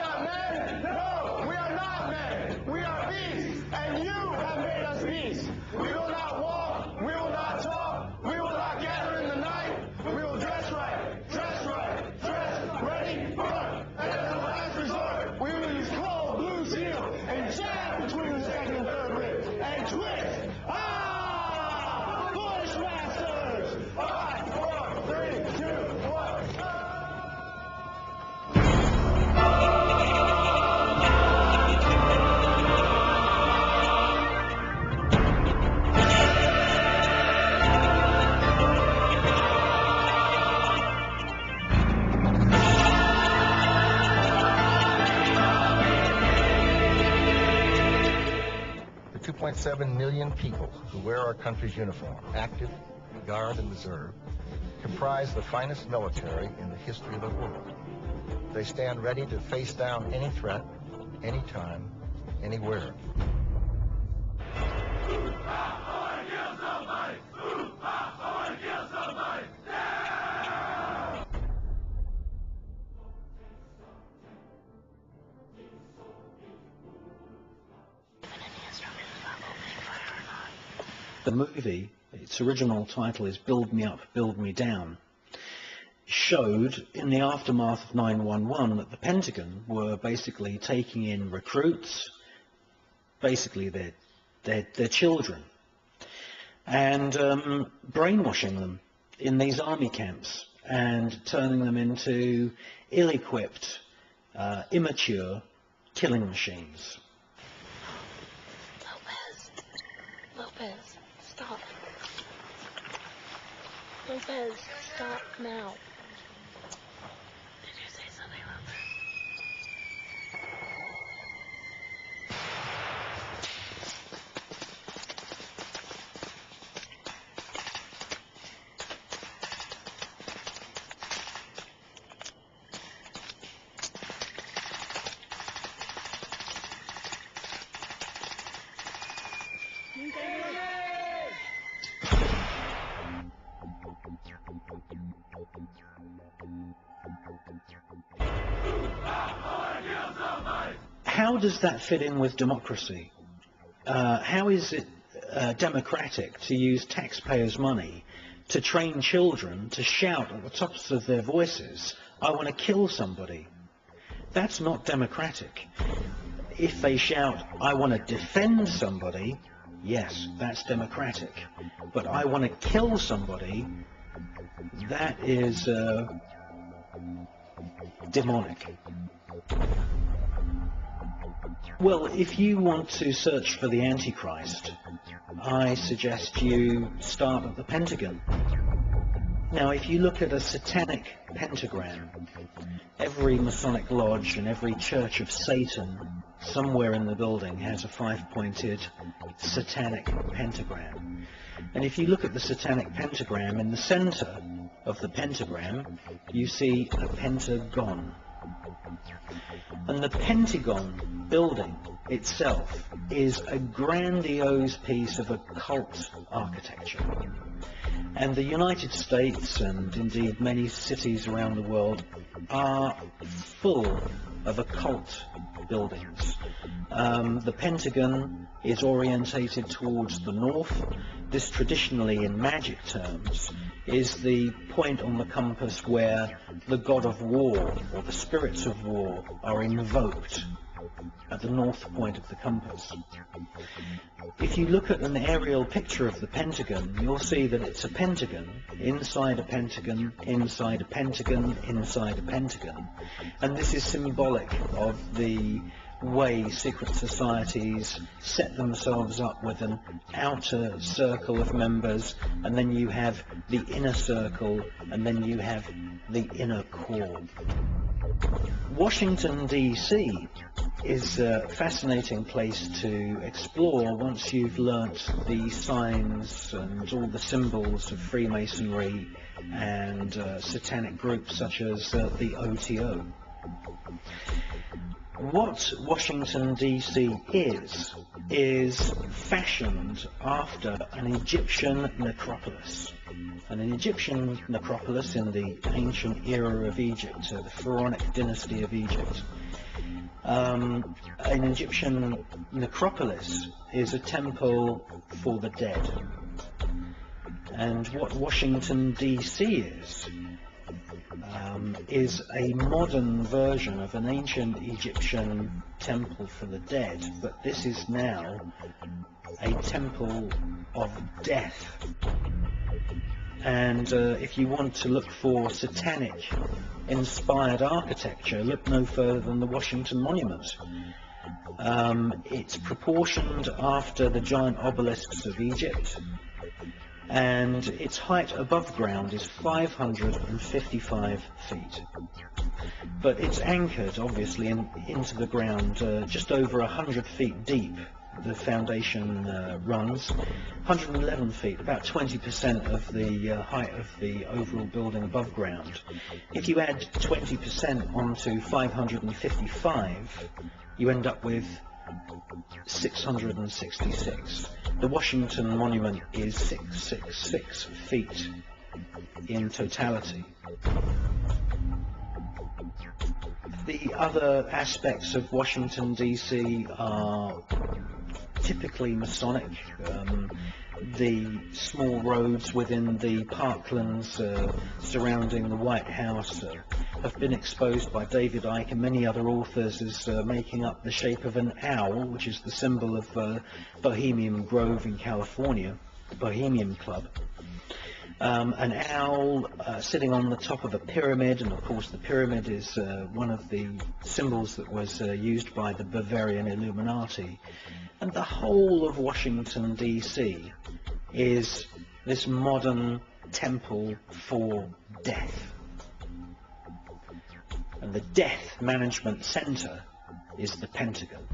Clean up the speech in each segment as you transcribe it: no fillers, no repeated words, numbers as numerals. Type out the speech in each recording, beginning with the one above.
not men? No, we are not men. We are beasts, and you have made us beasts. We will not walk, we will not talk, we will not gather in the night. We will dress right, dress ready, run. And as a last resort, we will use cold blue steel and jab between the second and third ribs and twist. Ah! Bushmasters! 5, 4, 3, 2, 1. The 2.7 million people who wear our country's uniform, active, guard, and reserve, comprise the finest military in the history of the world. They stand ready to face down any threat, anytime, anywhere. The movie, its original title is Build Me Up, Build Me Down, showed in the aftermath of 9/11 that the Pentagon were basically taking in recruits, basically their children, and brainwashing them in these army camps and turning them into ill-equipped, immature killing machines. Lopez, stop. Lopez, stop now. Did you say something, Lopez? How does that fit in with democracy? How is it democratic to use taxpayers' money to train children to shout at the tops of their voices, "I want to kill somebody"? That's not democratic. If they shout, "I want to defend somebody," yes, that's democratic. But "I want to kill somebody," that is demonic. Well, if you want to search for the Antichrist, I suggest you start at the Pentagon. Now, if you look at a satanic pentagram, every Masonic lodge and every church of Satan somewhere in the building has a 5-pointed satanic pentagram. And if you look at the satanic pentagram, in the center of the pentagram, you see a pentagon. And the Pentagon building itself is a grandiose piece of occult architecture. And the United States, and indeed many cities around the world, are full of occult buildings. The Pentagon is orientated towards the north. This, traditionally in magic terms, is the point on the compass where the god of war, or the spirits of war, are invoked, at the north point of the compass. If you look at an aerial picture of the Pentagon, you'll see that it's a pentagon, inside a pentagon, inside a pentagon, inside a pentagon. And this is symbolic of the way secret societies set themselves up with an outer circle of members, and then you have the inner circle, and then you have the inner core. Washington, D.C. is a fascinating place to explore once you've learnt the signs and all the symbols of Freemasonry and satanic groups such as the OTO. What Washington, D.C. is fashioned after an Egyptian necropolis. And an Egyptian necropolis in the ancient era of Egypt, the Pharaonic dynasty of Egypt. An Egyptian necropolis is a temple for the dead. And what Washington D.C. is a modern version of an ancient Egyptian temple for the dead, but this is now a temple of death. And if you want to look for satanic inspired architecture, look no further than the Washington Monument. It's proportioned after the giant obelisks of Egypt, and its height above ground is 555 feet. But it's anchored, obviously, into the ground just over 100 feet deep. The foundation runs 111 feet, about 20% of the height of the overall building above ground. If you add 20% onto 555, you end up with 666. The Washington Monument is 666 feet in totality. The other aspects of Washington D.C. are typically Masonic. The small roads within the parklands surrounding the White House have been exposed by David Icke and many other authors as making up the shape of an owl, which is the symbol of Bohemian Grove in California, Bohemian Club. An owl sitting on the top of a pyramid, and of course the pyramid is one of the symbols that was used by the Bavarian Illuminati. And the whole of Washington D.C. is this modern temple for death. And the death management center is the Pentagon.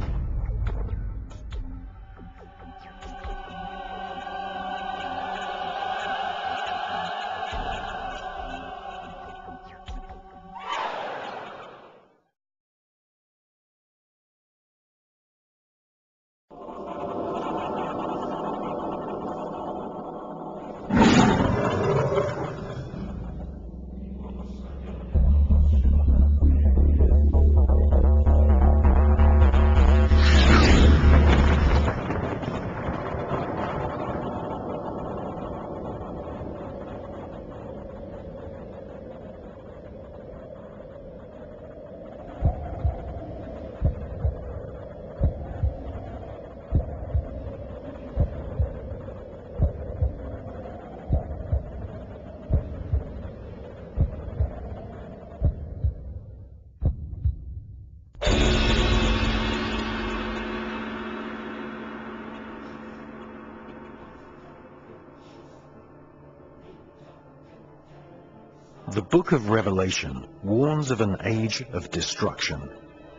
The Book of Revelation warns of an age of destruction,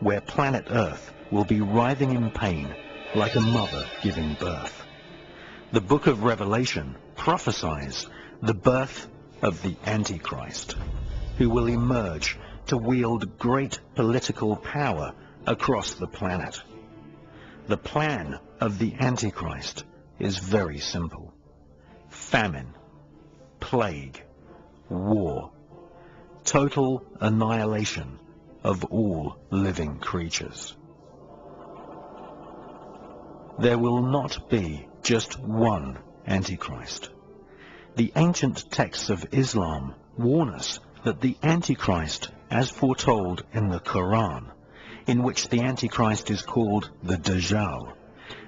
where planet Earth will be writhing in pain like a mother giving birth. The Book of Revelation prophesies the birth of the Antichrist, who will emerge to wield great political power across the planet. The plan of the Antichrist is very simple: famine, plague, war, total annihilation of all living creatures. There will not be just one Antichrist. The ancient texts of Islam warn us that the Antichrist, as foretold in the Quran, in which the Antichrist is called the Dajjal,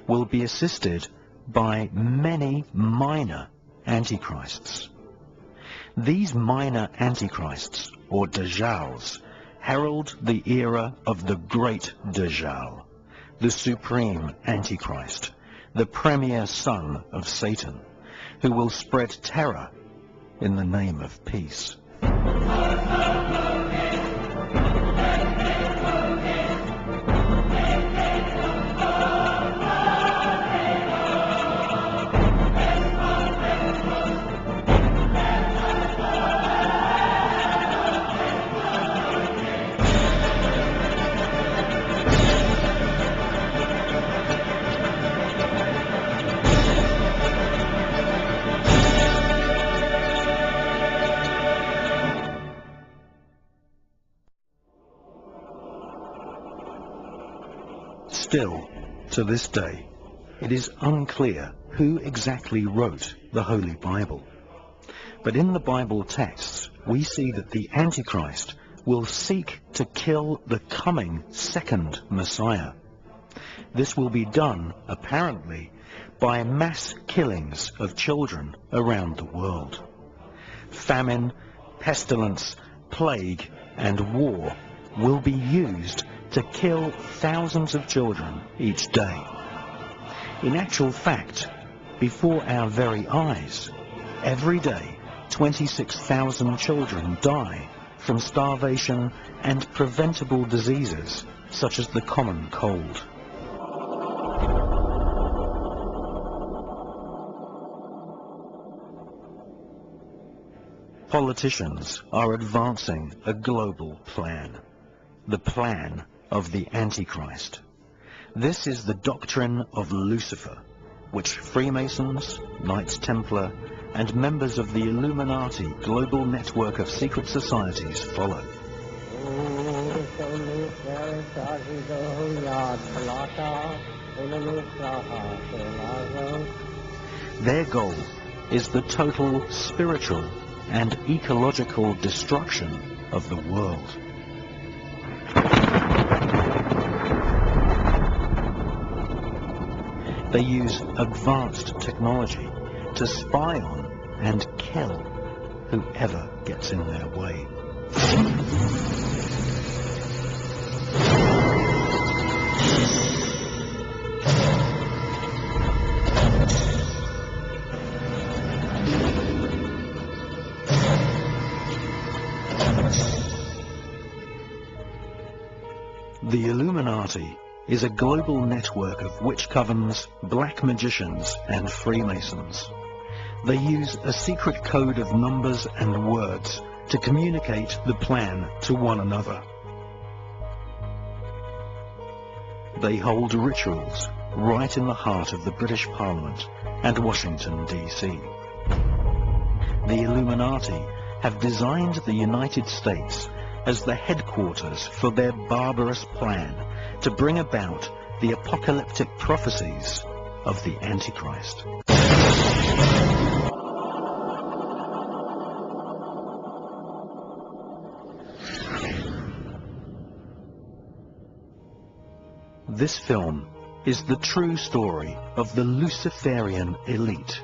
will be assisted by many minor Antichrists. These minor Antichrists, or Dajjals, herald the era of the great Dajjal, the supreme Antichrist, the premier son of Satan, who will spread terror in the name of peace. Still, to this day, it is unclear who exactly wrote the Holy Bible. But in the Bible texts, we see that the Antichrist will seek to kill the coming second Messiah. This will be done, apparently, by mass killings of children around the world. Famine, pestilence, plague, and war will be used to kill thousands of children each day. In actual fact, before our very eyes, every day 26,000 children die from starvation and preventable diseases such as the common cold. Politicians are advancing a global plan, the plan of the Antichrist. This is the doctrine of Lucifer, which Freemasons, Knights Templar, and members of the Illuminati global network of secret societies follow. Their goal is the total spiritual and ecological destruction of the world. They use advanced technology to spy on and kill whoever gets in their way. The Illuminati is a global network of witch covens, black magicians, and Freemasons. They use a secret code of numbers and words to communicate the plan to one another. They hold rituals right in the heart of the British Parliament and Washington, D.C. The Illuminati have designed the United States as the headquarters for their barbarous plan to bring about the apocalyptic prophecies of the Antichrist. This film is the true story of the Luciferian elite,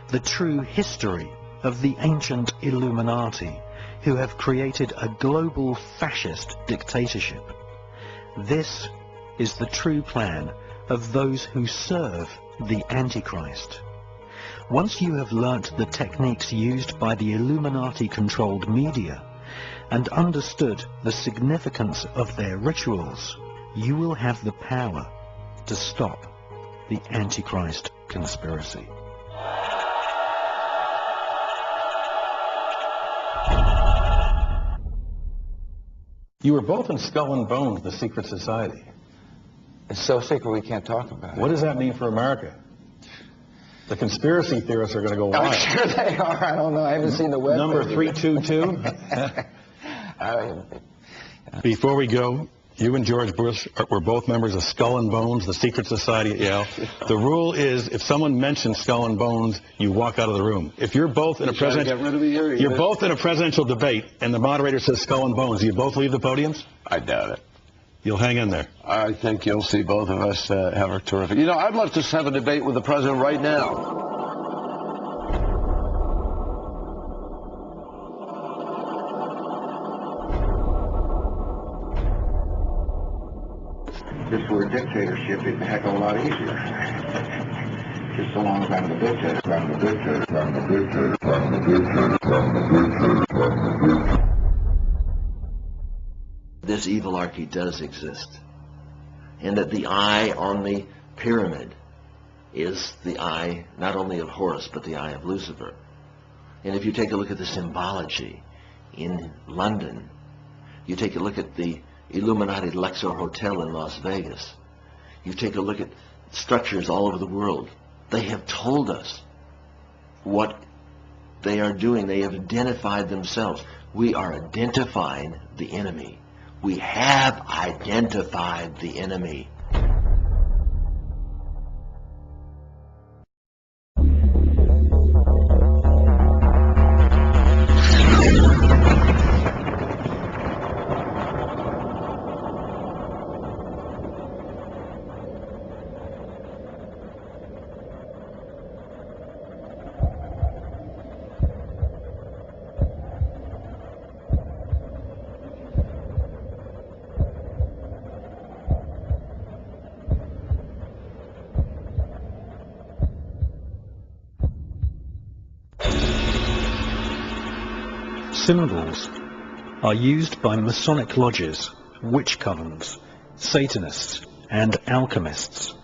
the true history of the ancient Illuminati, who have created a global fascist dictatorship. This is the true plan of those who serve the Antichrist. Once you have learnt the techniques used by the Illuminati-controlled media and understood the significance of their rituals, you will have the power to stop the Antichrist conspiracy. You were both in Skull and Bones, the secret society. It's so secret we can't talk about it. What does that mean for America? The conspiracy theorists are going to go wild. I'm sure they are. I don't know. I haven't seen the web. Number 322. Before we go, you and George Bush were both members of Skull and Bones, the secret society at Yale. The rule is, if someone mentions Skull and Bones, you walk out of the room. If you're both in a you're both in a presidential debate, and the moderator says Skull and Bones, do you both leave the podiums? I doubt it. You'll hang in there. I think you'll see both of us have a terrific... You know, I'd love to have a debate with the president right now. If this were a dictatorship, it'd be a heck of a lot easier. Just so long as I'm the dictator, I'm the dictator, I'm the dictator, I'm the dictator, I'm the dictator, I'm the dictator. This evilarchy does exist, and that the eye on the pyramid is the eye not only of Horus but the eye of Lucifer. And if you take a look at the symbology in London, you take a look at the Illuminati Luxor Hotel in Las Vegas, you take a look at structures all over the world, they have told us what they are doing. They have identified themselves. We are identifying the enemy. We have identified the enemy. symbols are used by Masonic lodges, witch covens, Satanists, and alchemists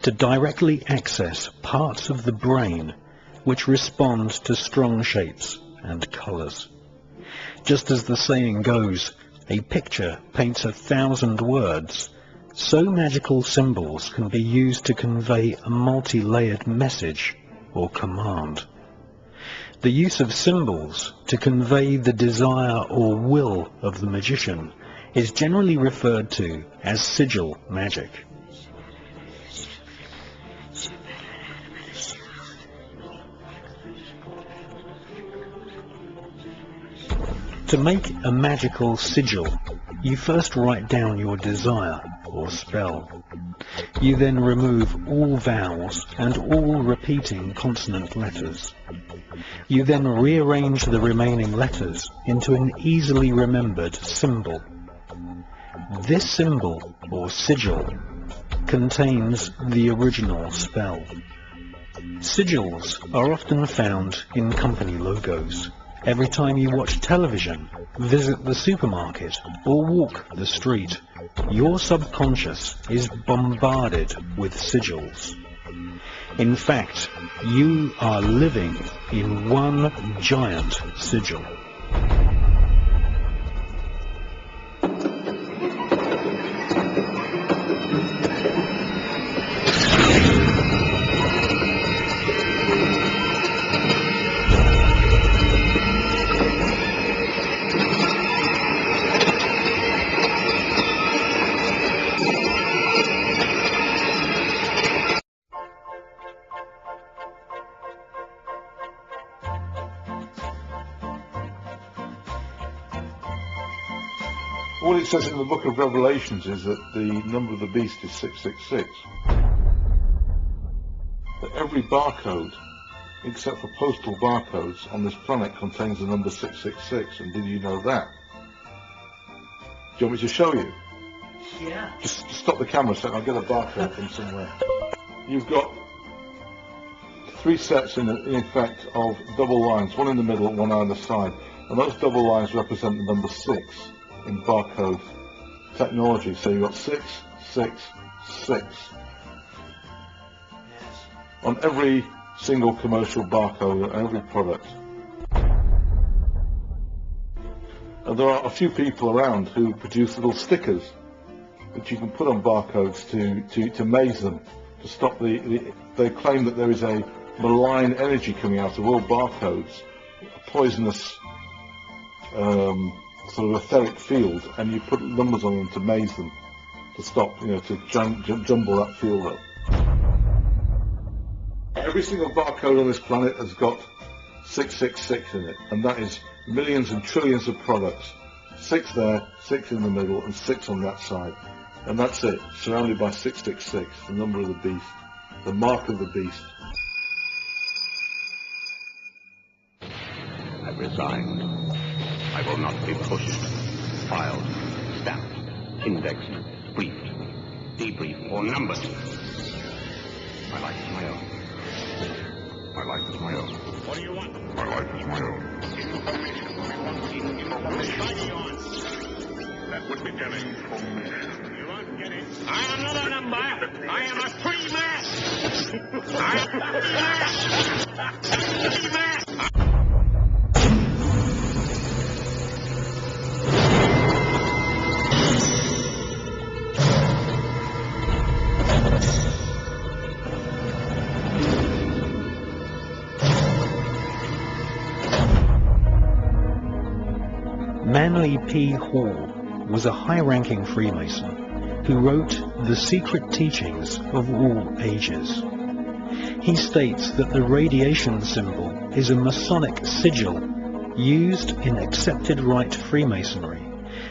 to directly access parts of the brain which respond to strong shapes and colours. Just as the saying goes, a picture paints 1,000 words, so magical symbols can be used to convey a multi-layered message or command. The use of symbols to convey the desire or will of the magician is generally referred to as sigil magic. To make a magical sigil, you first write down your desire or spell. You then remove all vowels and all repeating consonant letters. You then rearrange the remaining letters into an easily remembered symbol. This symbol, or sigil, contains the original spell. Sigils are often found in company logos. Every time you watch television, visit the supermarket, or walk the street, your subconscious is bombarded with sigils. In fact, you are living in one giant sigil. All it says in the book of Revelations is that the number of the beast is 666. That every barcode, except for postal barcodes, on this planet contains the number 666. And did you know that? Do you want me to show you? Yeah. Just stop the camera a second, I'll get a barcode from somewhere. You've got 3 sets in effect of double lines, one in the middle and one on either side. And those double lines represent the number 6. In barcode technology, so you've got 666 on every single commercial barcode on every product. And there are a few people around who produce little stickers which you can put on barcodes to maze them, to stop they claim that there is a malign energy coming out of all barcodes, a poisonous sort of etheric field, and you put numbers on them to maze them, to stop, to jumble that field up. Every single barcode on this planet has got 666 in it, and that is millions and trillions of products. 6 there, 6 in the middle, and 6 on that side. And that's it, surrounded by 666, the number of the beast, the mark of the beast. I've resigned. I will not be pushed, filed, stamped, indexed, briefed, debriefed, or numbered. My life is my own. My life is my own. What do you want? My life is my own. Information. We want information. That would be getting information. You won't get it. I am not a number. I am a free man. I am a free man. Manly P. Hall was a high-ranking Freemason who wrote The Secret Teachings of All Ages. He states that the radiation symbol is a Masonic sigil used in accepted rite Freemasonry,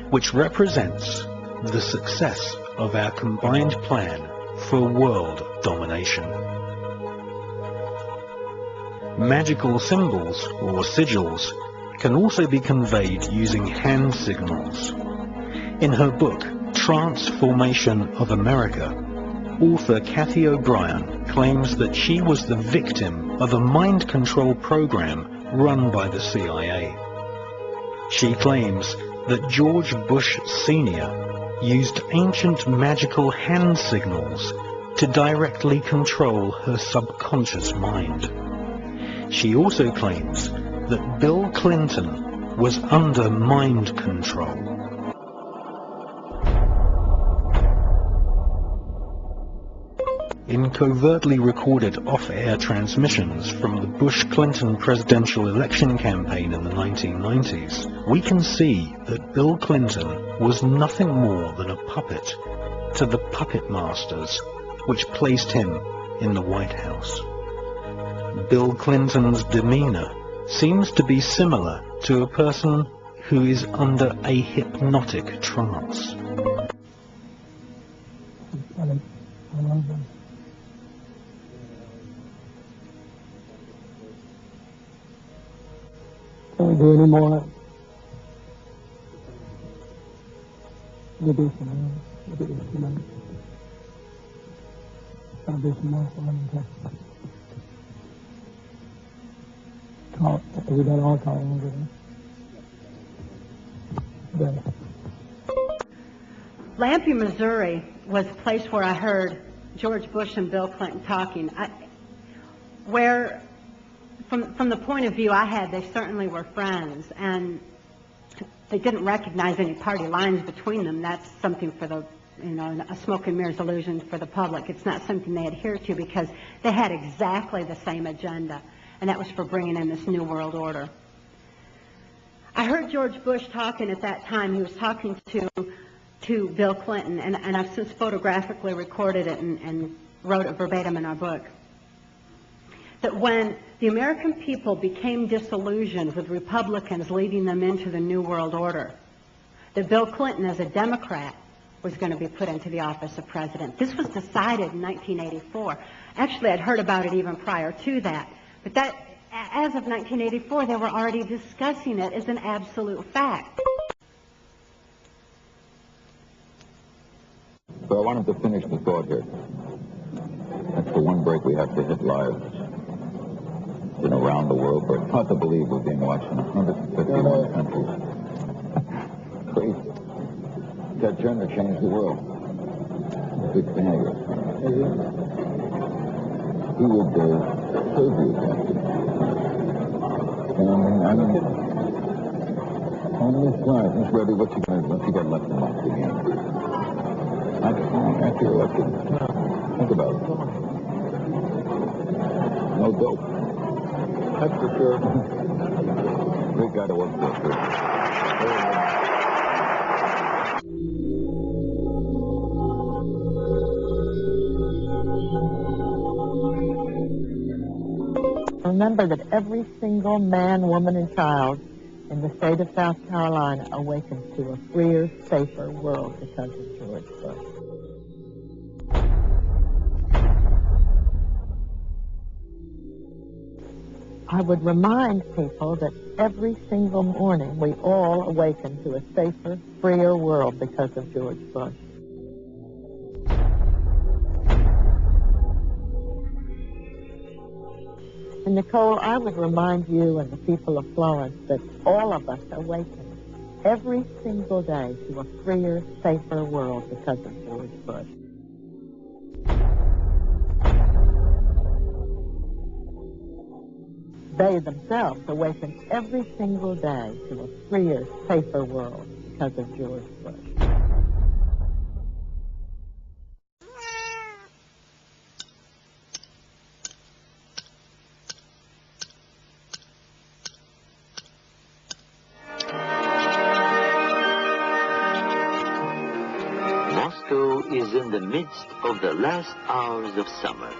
which represents the success of our combined plan for world domination. Magical symbols, or sigils, can also be conveyed using hand signals. In her book, Transformation of America, author Kathy O'Brien claims that she was the victim of a mind control program run by the CIA. She claims that George Bush Sr. used ancient magical hand signals to directly control her subconscious mind. She also claims that Bill Clinton was under mind control. In covertly recorded off-air transmissions from the Bush-Clinton presidential election campaign in the 1990s, we can see that Bill Clinton was nothing more than a puppet to the puppet masters which placed him in the White House. Bill Clinton's demeanor seems to be similar to a person who is under a hypnotic trance. Can we do any more? We'll do some more. We'll do some more. I'll do some more for them. Talk. We got all talking over there. Lampe, Missouri was a place where I heard George Bush and Bill Clinton talking. Where, from the point of view I had, they certainly were friends, and they didn't recognize any party lines between them. That's something for the, a smoke and mirrors illusion for the public. It's not something they adhere to because they had exactly the same agenda, and that was for bringing in this new world order. I heard George Bush talking at that time. He was talking to Bill Clinton, and I've since photographically recorded it and wrote it verbatim in our book, that when the American people became disillusioned with Republicans leading them into the New World Order, that Bill Clinton, as a Democrat, was going to be put into the office of president. This was decided in 1984. Actually, I'd heard about it even prior to that. But that, as of 1984, they were already discussing it as an absolute fact. So I wanted to finish the thought here. That's the one break we have to hit live. Around the world, but it's hard to believe we're being watched in 151 countries. Crazy. That Turner changed the world. Big thing, I guess. He would save you, Captain. On this slide, Miss Webby, what you got left in life again? After you're elected. Think about it. No dope. That's for sure. Great guy to work for, too. Remember that every single man, woman, and child in the state of South Carolina awakens to a freer, safer world because of George Bush. I would remind people that every single morning we all awaken to a safer, freer world because of George Bush. And Nicole, I would remind you and the people of Florence that all of us awaken every single day to a freer, safer world because of George Bush. They themselves awaken every single day to a freer, safer world because of George Bush. Moscow is in the midst of the last hours of summer.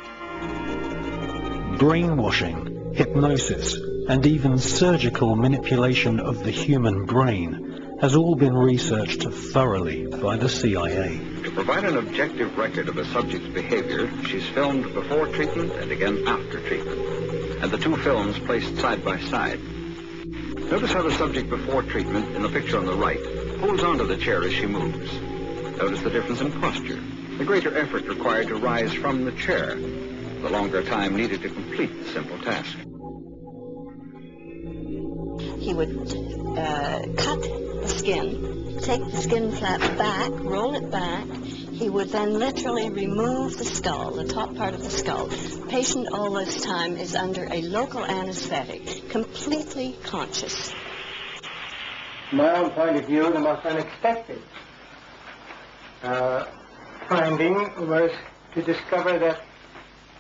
Brainwashing, hypnosis, and even surgical manipulation of the human brain has all been researched thoroughly by the CIA. To provide an objective record of a subject's behavior, she's filmed before treatment and again after treatment, and the two films placed side by side. Notice how the subject before treatment, in the picture on the right, holds onto the chair as she moves. Notice the difference in posture, the greater effort required to rise from the chair, the longer time needed to complete the simple task. he would cut the skin, take the skin flap back, roll it back. He would then literally remove the skull, the top part of the skull. The patient all this time is under a local anesthetic, completely conscious. From my own point of view, the most unexpected finding was to discover that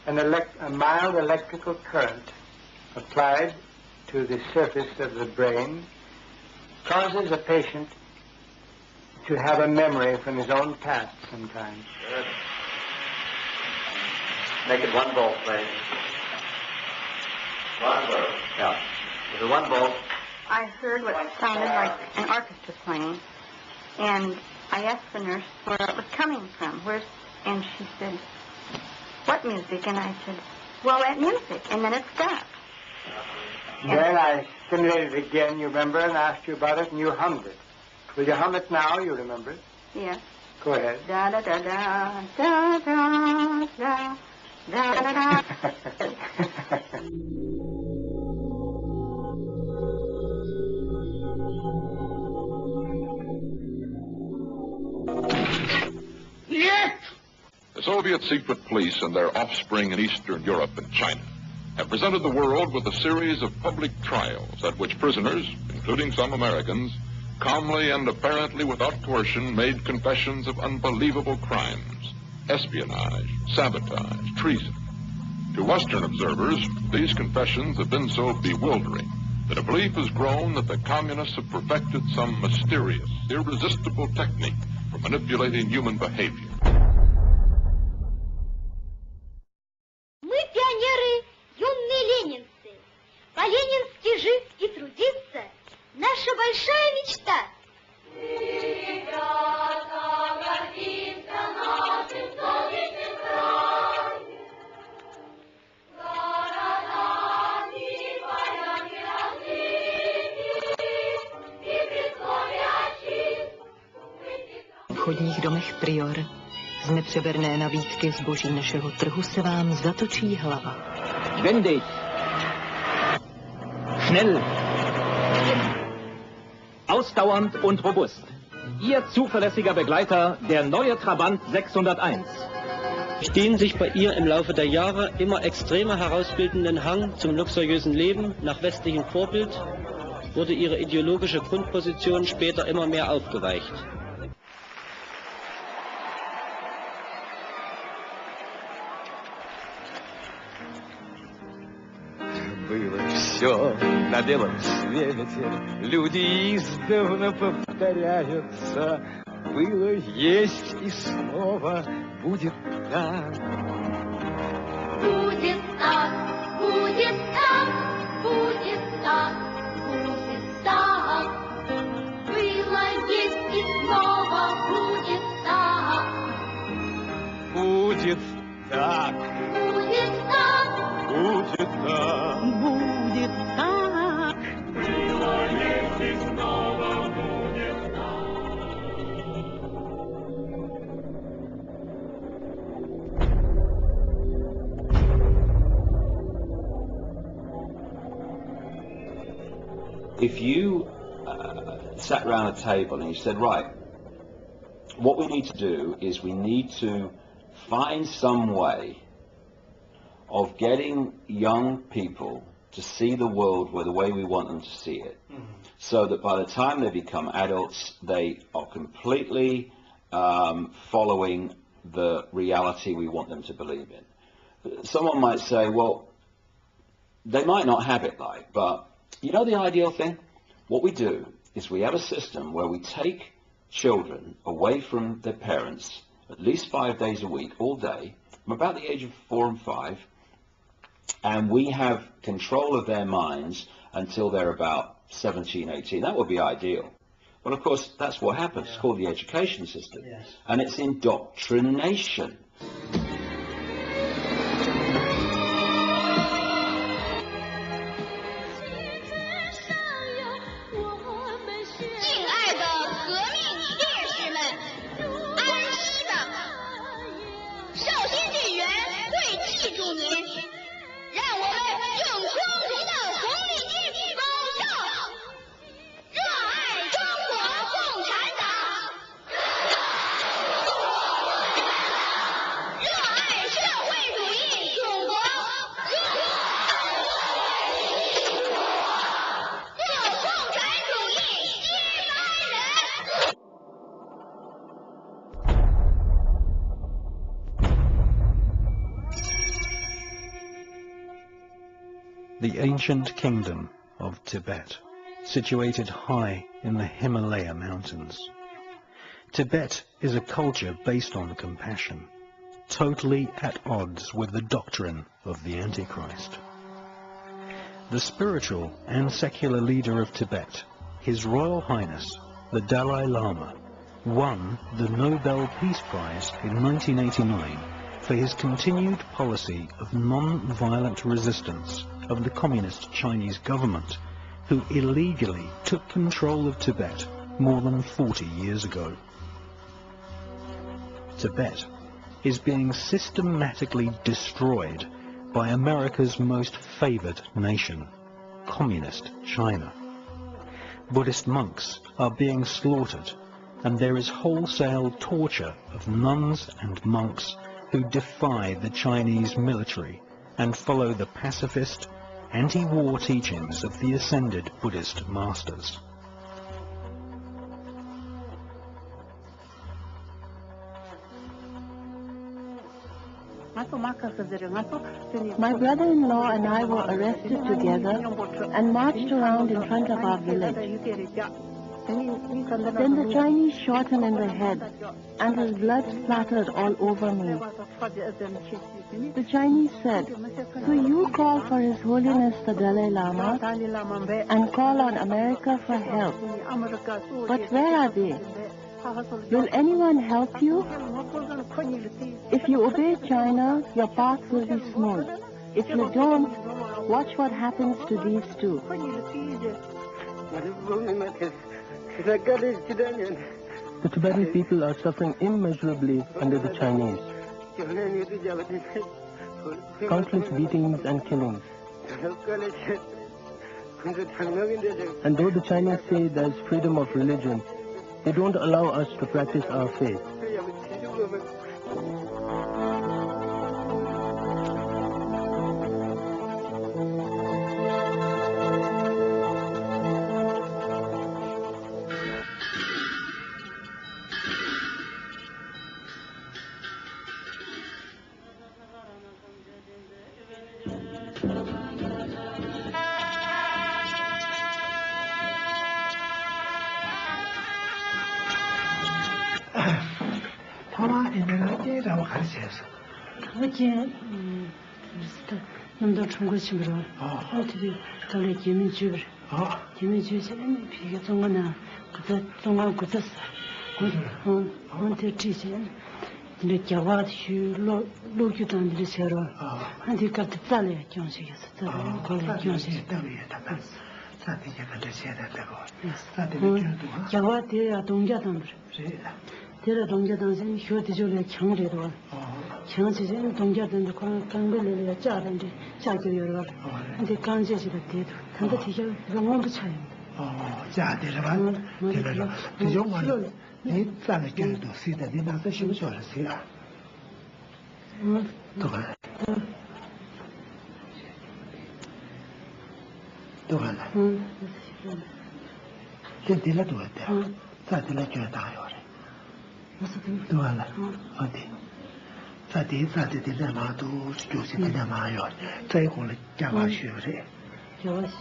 a mild electrical current applied to the surface of the brain causes a patient to have a memory from his own past sometimes. Good. Make it 1 volt, please. 1 volt. Yeah. Is it 1 volt? I heard what sounded like an orchestra playing, and I asked the nurse where it was coming from. And she said, "What music?" And I said, "Well, that music." And then it stopped. Then I stimulated it again, you remember, and asked you about it, and you hummed it. Will you hum it now? You remember it? Yes. Go ahead. Da da da da da da da da da da. The Soviet secret police and their offspring in Eastern Europe and China have presented the world with a series of public trials at which prisoners, including some Americans, calmly and apparently without coercion made confessions of unbelievable crimes, espionage, sabotage, treason. To Western observers, these confessions have been so bewildering that a belief has grown that the communists have perfected some mysterious, irresistible technique for manipulating human behavior. Мы пионеры, юные ленинцы. По-ленински жить и трудиться — наша большая мечта. V obchodních domech Prior z nepřeberné nabídky zboží našeho trhu se vám zatočí hlava. Wendig! Schnell! Ausdauernd und robust. Ihr zuverlässiger Begleiter, der neue Trabant 601. Den sich bei ihr im Laufe der Jahre immer extremer herausbildenden Hang zum luxuriösen Leben nach westlichem Vorbild wurde ihre ideologische Grundposition später immer mehr aufgeweicht. Было все на белом свете, люди издавна повторяются. Было, есть и снова будет так. Будет так, будет так, будет так, будет так. Было, есть и снова будет так. Будет так. Будет так. Будет так. Будет так. Было, есть и снова будет так. If you sat around a table and you said, right, what we need to do is we need to find some way of getting young people to see the world the way we want them to see it, so that by the time they become adults, they are completely following the reality we want them to believe in. Someone might say, well, they might not have it like, but you know the ideal thing? What we do is we have a system where we take children away from their parents at least 5 days a week, all day, from about the age of 4 and 5, and we have control of their minds until they're about 17, 18. That would be ideal. But of course, that's what happens. It's called the education system. Yes. And it's indoctrination. the ancient kingdom of Tibet, situated high in the Himalaya mountains. Tibet is a culture based on compassion, totally at odds with the doctrine of the Antichrist. The spiritual and secular leader of Tibet, His Royal Highness, the Dalai Lama, won the Nobel Peace Prize in 1989 for his continued policy of non-violent resistance of the communist Chinese government, who illegally took control of Tibet more than 40 years ago. Tibet is being systematically destroyed by America's most favored nation, Communist China. Buddhist monks are being slaughtered, and there is wholesale torture of nuns and monks who defy the Chinese military and follow the pacifist, anti-war teachings of the ascended Buddhist masters. My brother-in-law and I were arrested together and marched around in front of our village. Then the Chinese shot him in the head, and his blood splattered all over me. The Chinese said, "So you call for His Holiness the Dalai Lama and call on America for help. But where are they? Will anyone help you? If you obey China, your path will be smooth. If you don't, watch what happens to these two." The Tibetan people are suffering immeasurably under the Chinese. Countless beatings and killings. And though the Chinese say there is freedom of religion, they don't allow us to practice our faith. Tera dongja dansen hyo tijo le chang re do. Chang chi jen dongja dan de kong kang be le le cha dan de cha ge yo ro. Ande kang je ji de de do. Kan de tijo rong bu cha. Ja de ba. De le tijo ma ni za le ge do si de ni na se shi sho le si la. Do ba. Do ba la. De la do de. Za de la ge da yo.对了，好的。在的那嘛都就是的那嘛哟，再过来加把学的。加把学。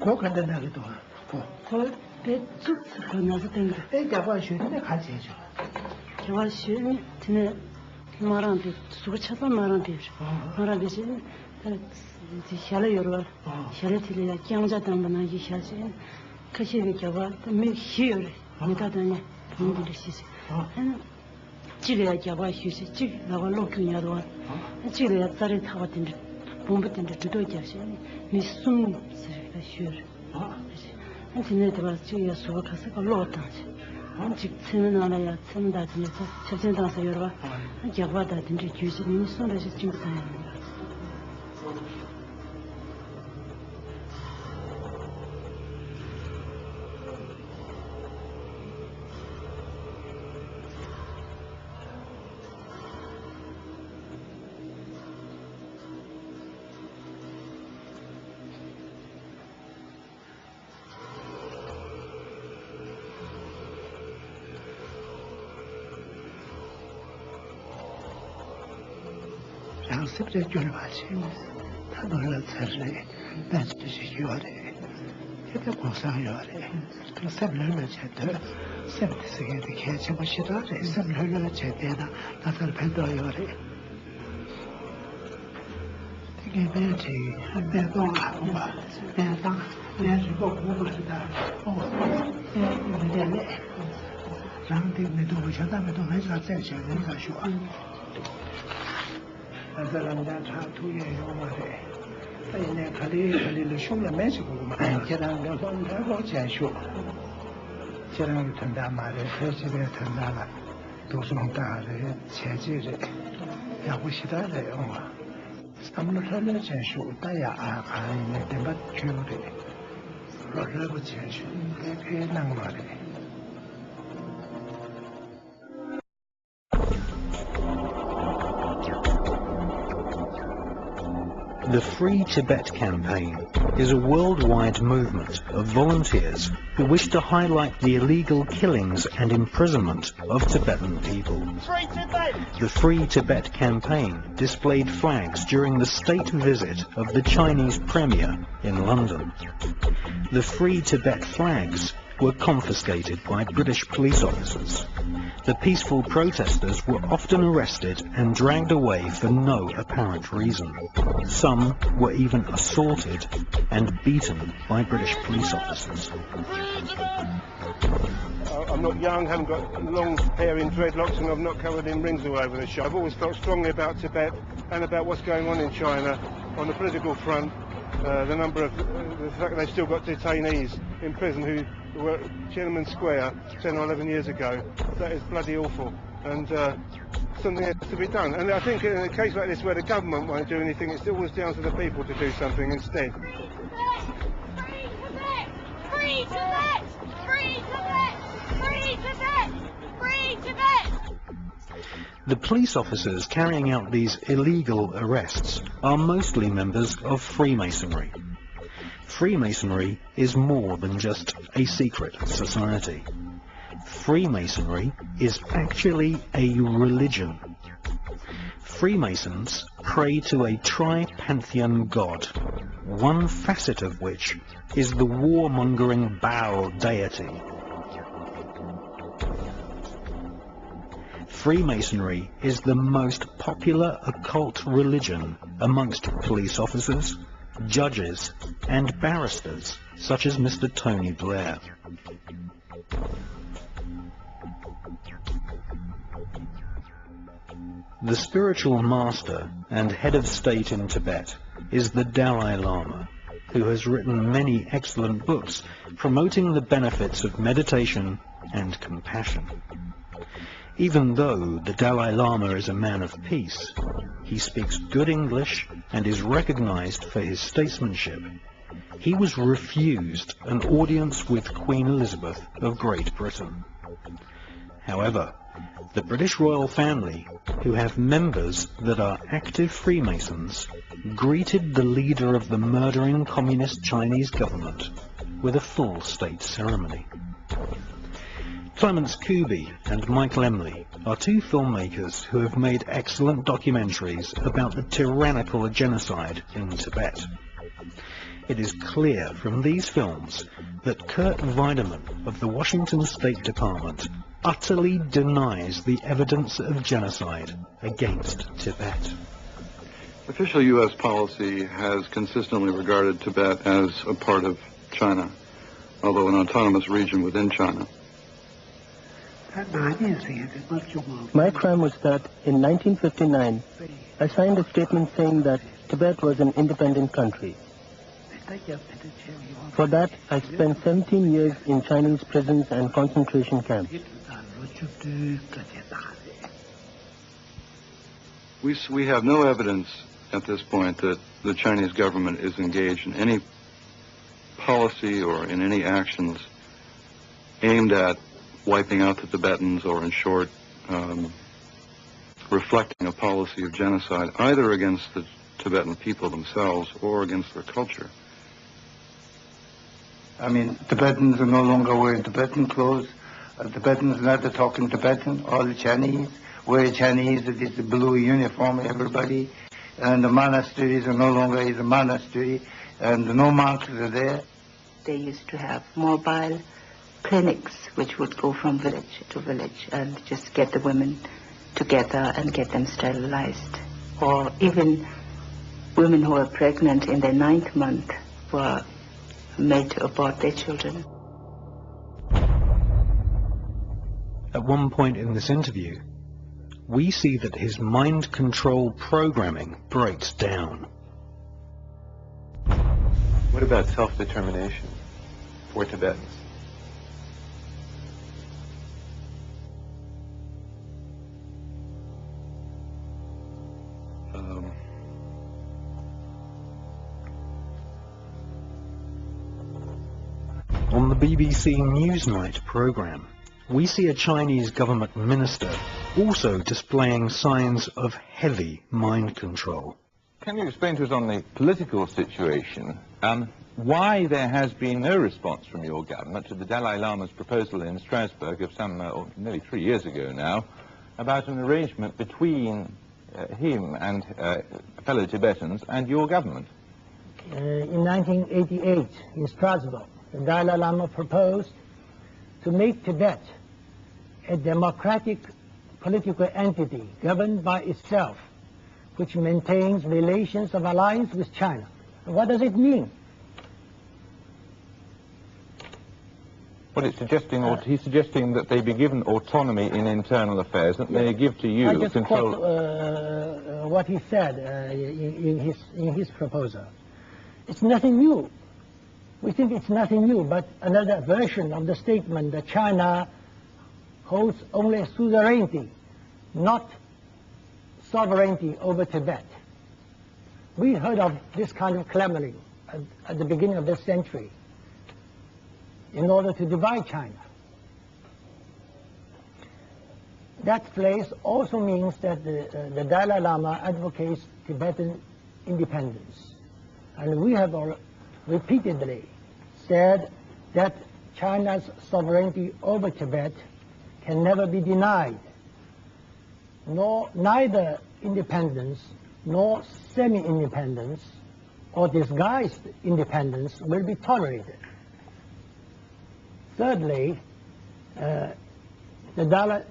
我看的那个多，我别组织可能是等的。哎，加把学的那看清楚。加把学呢，现在马上的，说吃饭马上的，马上的是，下来有了，下来提了姜家当不能一下去，可惜的加把没学了，没打的呢。你的事情，这个要把学习，这个那个老公要多，这个要早点他定的，不定的知道讲些，你送是个学的，那现在对吧？就要说开始个老东西，这成人拿来呀，成人大真的是，小钱当时有了吧？讲话大定的就是，你送的是真不当的。然后是不是觉得吧？ 너를 살래. that's yo래. 이게 고상 yo래. 그 샘을 제대. 샘스게 되게 제가 싫어래. 샘을 제대나 나를 팬도 yo래. 이게 매지 매도 하고 봐. 내가 내가 공부한다. 내가 장대에도 보셔다면도 회사 재셔는 가시오. 사람들 다 투여해요 말해. 아니 칼리를 흉내 매지고 말. 계란 건 하고 재쇼. 계란 된다 말해. 회집에 된다. 도성다래 체질에 야구 시다래요. 삼루를 재쇼. 따야 아가네 대밭 교래. 러브 재쇼. 그게 낭 말해. The Free Tibet campaign is a worldwide movement of volunteers who wish to highlight the illegal killings and imprisonment of Tibetan people. The Free Tibet campaign displayed flags during the state visit of the Chinese Premier in London. The Free Tibet flags were confiscated by British police officers. The peaceful protesters were often arrested and dragged away for no apparent reason. Some were even assaulted and beaten by British police officers. I'm not young, haven't got long hair in dreadlocks, and I'm not covered in rings all over the show. I've always felt strongly about Tibet and about what's going on in China on the political front. The fact that they've still got detainees in prison who were at Tiananmen Square 10 or 11 years ago. That is bloody awful, and something has to be done. And I think in a case like this where the government won't do anything, it's always down to the people to do something instead. Free Tibet! Free Tibet! Free Tibet! Free Tibet! The police officers carrying out these illegal arrests are mostly members of Freemasonry. Freemasonry is more than just a secret society. Freemasonry is actually a religion. Freemasons pray to a tri-pantheon god, one facet of which is the warmongering Baal deity. Freemasonry is the most popular occult religion amongst police officers, judges, and barristers, such as Mr. Tony Blair. The spiritual master and head of state in Tibet is the Dalai Lama, who has written many excellent books promoting the benefits of meditation and compassion. Even though the Dalai Lama is a man of peace, he speaks good English and is recognized for his statesmanship. He was refused an audience with Queen Elizabeth of Great Britain. However, the British royal family, who have members that are active Freemasons, greeted the leader of the murdering communist Chinese government with a full state ceremony. Clements Kuby and Michael Emley are two filmmakers who have made excellent documentaries about the tyrannical genocide in Tibet. It is clear from these films that Kurt Weidemann of the Washington State Department utterly denies the evidence of genocide against Tibet. Official U.S. policy has consistently regarded Tibet as a part of China, although an autonomous region within China. My crime was that in 1959, I signed a statement saying that Tibet was an independent country. For that, I spent 17 years in Chinese prisons and concentration camps. We have no evidence at this point that the Chinese government is engaged in any policy or in any actions aimed at wiping out the Tibetans, or in short, reflecting a policy of genocide either against the Tibetan people themselves or against their culture. I mean, Tibetans are no longer wearing Tibetan clothes. Tibetans are not talking Tibetan. All the Chinese wear Chinese. It is the blue uniform, everybody. and the monasteries are no longer is a monastery, and no monks are there. They used to have mobile clinics which would go from village to village and just get the women together and get them sterilized. Or even women who were pregnant in their 9th month were made to abort their children. At one point in this interview, we see that his mind control programming breaks down. What about self-determination for Tibetans? On the BBC Newsnight programme, we see a Chinese government minister also displaying signs of heavy mind control. Can you explain to us on the political situation why there has been no response from your government to the Dalai Lama's proposal in Strasbourg of nearly 3 years ago now about an arrangement between him and fellow Tibetans and your government? In 1988 in Strasbourg, the Dalai Lama proposed to make Tibet a democratic political entity governed by itself, which maintains relations of alliance with China. And what does it mean? Well, it's suggesting, or he's suggesting that they be given autonomy in internal affairs, that they give to you I just control. Quote what he said in his proposal. It's nothing new. We think it's nothing new, but another version of the statement that China holds only suzerainty, not sovereignty over Tibet. We heard of this kind of clamoring at the beginning of this century in order to divide China. That phrase also means that the Dalai Lama advocates Tibetan independence. And we have repeatedly said that China's sovereignty over Tibet can never be denied. Neither independence nor semi-independence or disguised independence will be tolerated. Thirdly, the Dalai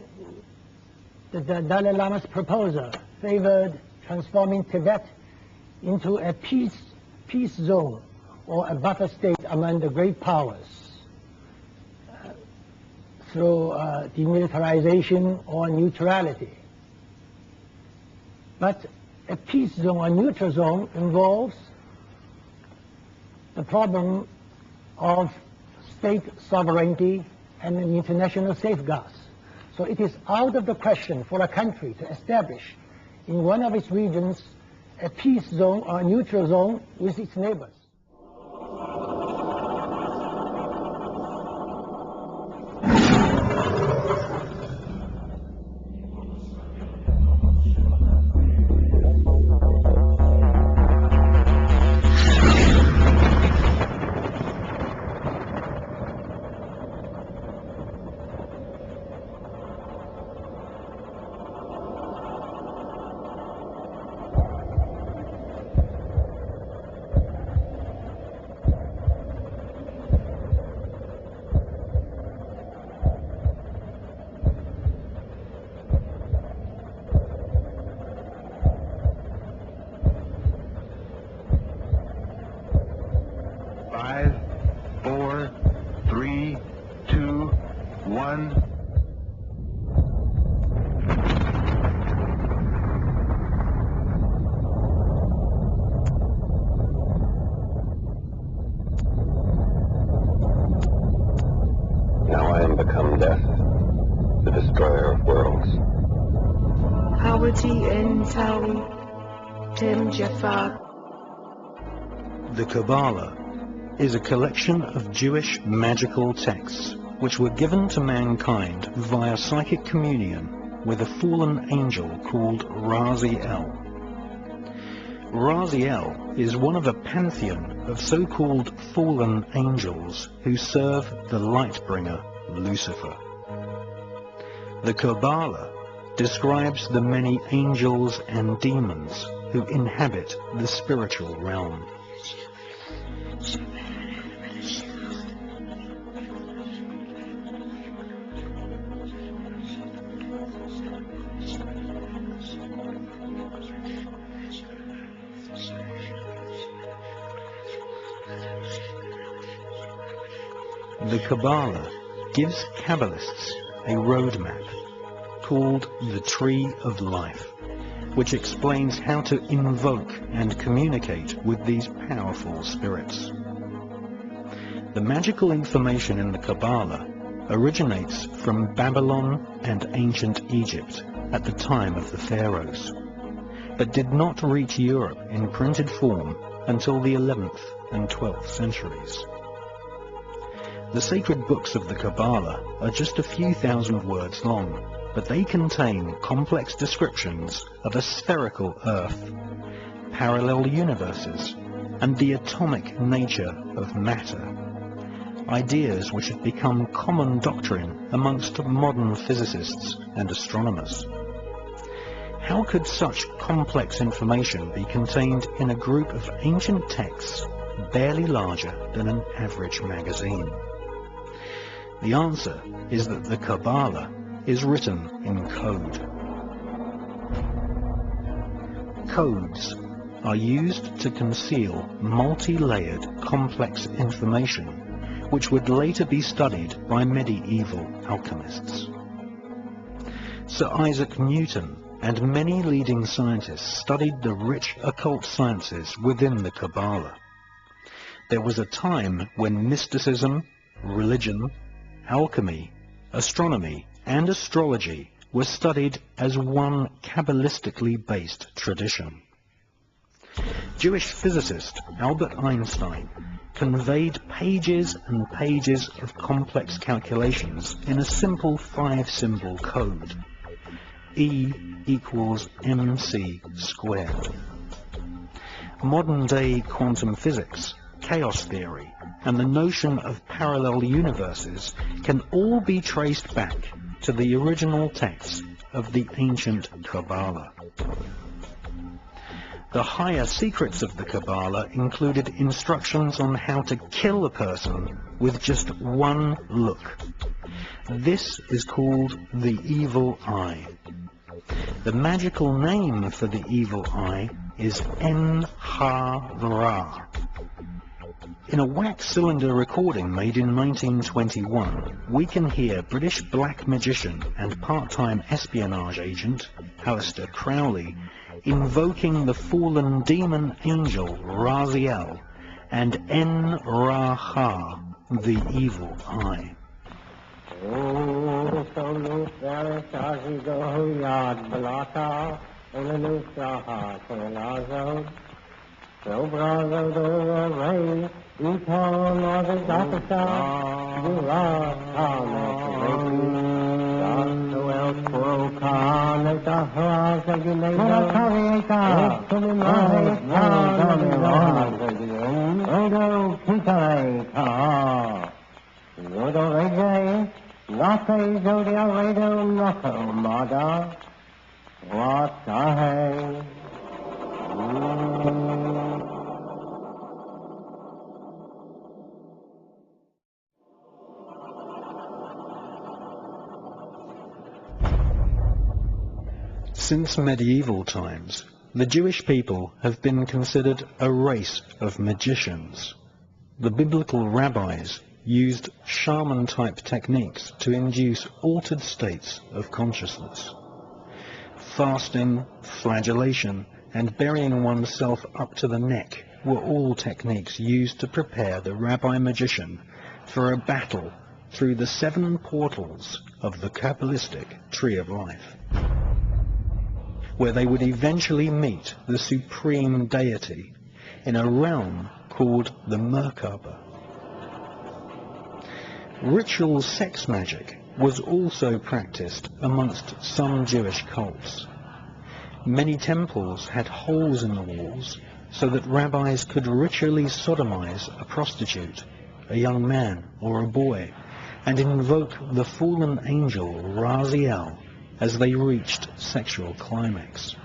Lama's proposal favored transforming Tibet into a peace zone or a buffer state among the great powers through demilitarization or neutrality. But a peace zone or neutral zone involves the problem of state sovereignty and international safeguards. So it is out of the question for a country to establish in one of its regions a peace zone or a neutral zone with its neighbors. The Kabbalah is a collection of Jewish magical texts which were given to mankind via psychic communion with a fallen angel called Raziel. Raziel is one of a pantheon of so-called fallen angels who serve the light bringer Lucifer. The Kabbalah describes the many angels and demons who inhabit the spiritual realm. The Kabbalah gives Kabbalists a roadmap called the Tree of Life, which explains how to invoke and communicate with these powerful spirits. The magical information in the Kabbalah originates from Babylon and ancient Egypt at the time of the pharaohs, but did not reach Europe in printed form until the 11th and 12th centuries. The sacred books of the Kabbalah are just a few thousand words long, but they contain complex descriptions of a spherical Earth, parallel universes, and the atomic nature of matter, ideas which have become common doctrine amongst modern physicists and astronomers. How could such complex information be contained in a group of ancient texts barely larger than an average magazine? The answer is that the Kabbalah is written in code. Codes are used to conceal multi-layered complex information which would later be studied by medieval alchemists. Sir Isaac Newton and many leading scientists studied the rich occult sciences within the Kabbalah. There was a time when mysticism, religion, alchemy, astronomy, and astrology were studied as one Kabbalistically based tradition. Jewish physicist Albert Einstein conveyed pages and pages of complex calculations in a simple 5-symbol code. E equals mc squared. Modern-day quantum physics, chaos theory, and the notion of parallel universes can all be traced back to the original texts of the ancient Kabbalah. The higher secrets of the Kabbalah included instructions on how to kill a person with just one look. This is called the evil eye. The magical name for the evil eye is En-ha-Ra. In a wax cylinder recording made in 1921, we can hear British black magician and part-time espionage agent Aleister Crowley invoking the fallen demon angel Raziel and En-Ra-Ha, the evil eye. Since medieval times, the Jewish people have been considered a race of magicians. The biblical rabbis used shaman-type techniques to induce altered states of consciousness. Fasting, flagellation, and burying oneself up to the neck were all techniques used to prepare the rabbi magician for a battle through the 7 portals of the Kabbalistic Tree of Life, where they would eventually meet the supreme deity in a realm called the Merkaba. Ritual sex magic was also practiced amongst some Jewish cults. Many temples had holes in the walls so that rabbis could ritually sodomize a prostitute, a young man or a boy, and invoke the fallen angel Raziel as they reached sexual climax.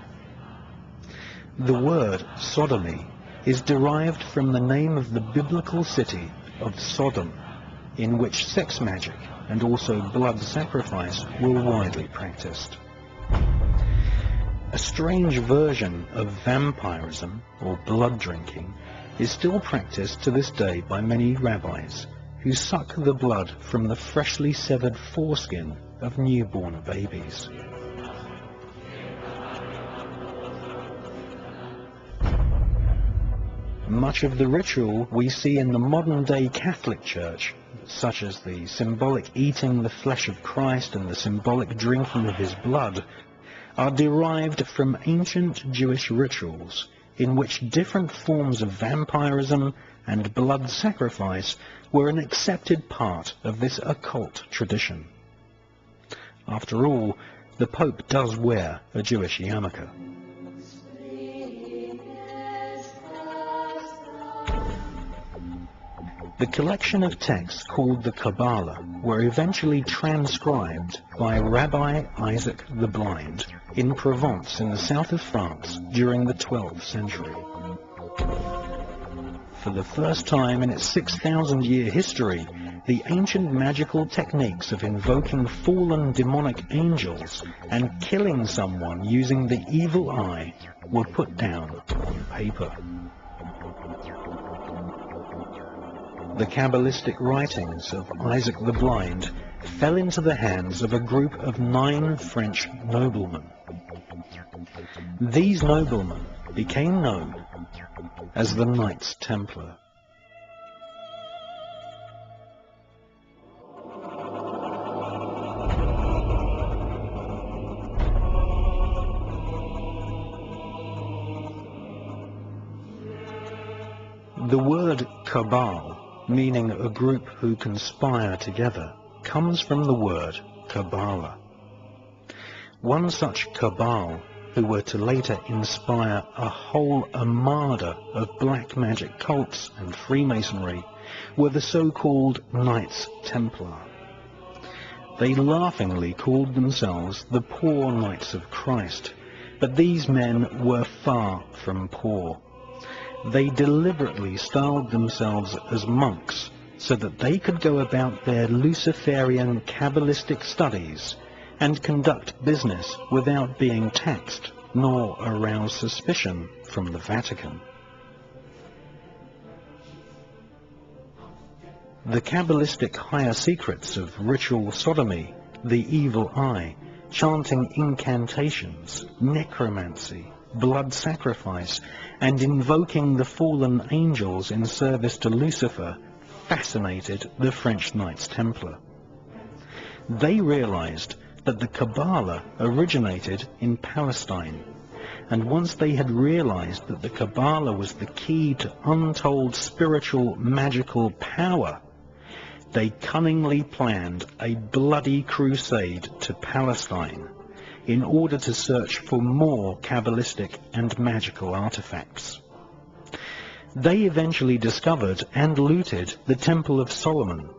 The word sodomy is derived from the name of the biblical city of Sodom, in which sex magic and also blood sacrifice were widely practiced. A strange version of vampirism, or blood drinking, is still practiced to this day by many rabbis, who suck the blood from the freshly severed foreskin of newborn babies. Much of the ritual we see in the modern-day Catholic Church, such as the symbolic eating the flesh of Christ and the symbolic drinking of his blood, are derived from ancient Jewish rituals in which different forms of vampirism and blood sacrifice were an accepted part of this occult tradition. After all, the Pope does wear a Jewish yarmulke. The collection of texts called the Kabbalah were eventually transcribed by Rabbi Isaac the Blind in Provence in the south of France during the 12th century. For the first time in its 6,000-year history, the ancient magical techniques of invoking fallen demonic angels and killing someone using the evil eye were put down on paper. The Kabbalistic writings of Isaac the Blind fell into the hands of a group of 9 French noblemen. These noblemen became known as the Knights Templar. The word cabal, meaning a group who conspire together, comes from the word Kabbalah. One such cabal, who were to later inspire a whole armada of black magic cults and Freemasonry, were the so-called Knights Templar. They laughingly called themselves the Poor Knights of Christ, but these men were far from poor. They deliberately styled themselves as monks so that they could go about their Luciferian Kabbalistic studies and conduct business without being taxed nor arouse suspicion from the Vatican. The Kabbalistic higher secrets of ritual sodomy, the evil eye, chanting incantations, necromancy, blood sacrifice, and invoking the fallen angels in service to Lucifer fascinated the French Knights Templar. They realized that the Kabbalah originated in Palestine, and once they had realized that the Kabbalah was the key to untold spiritual magical power, they cunningly planned a bloody crusade to Palestine in order to search for more Kabbalistic and magical artifacts. They eventually discovered and looted the Temple of Solomon.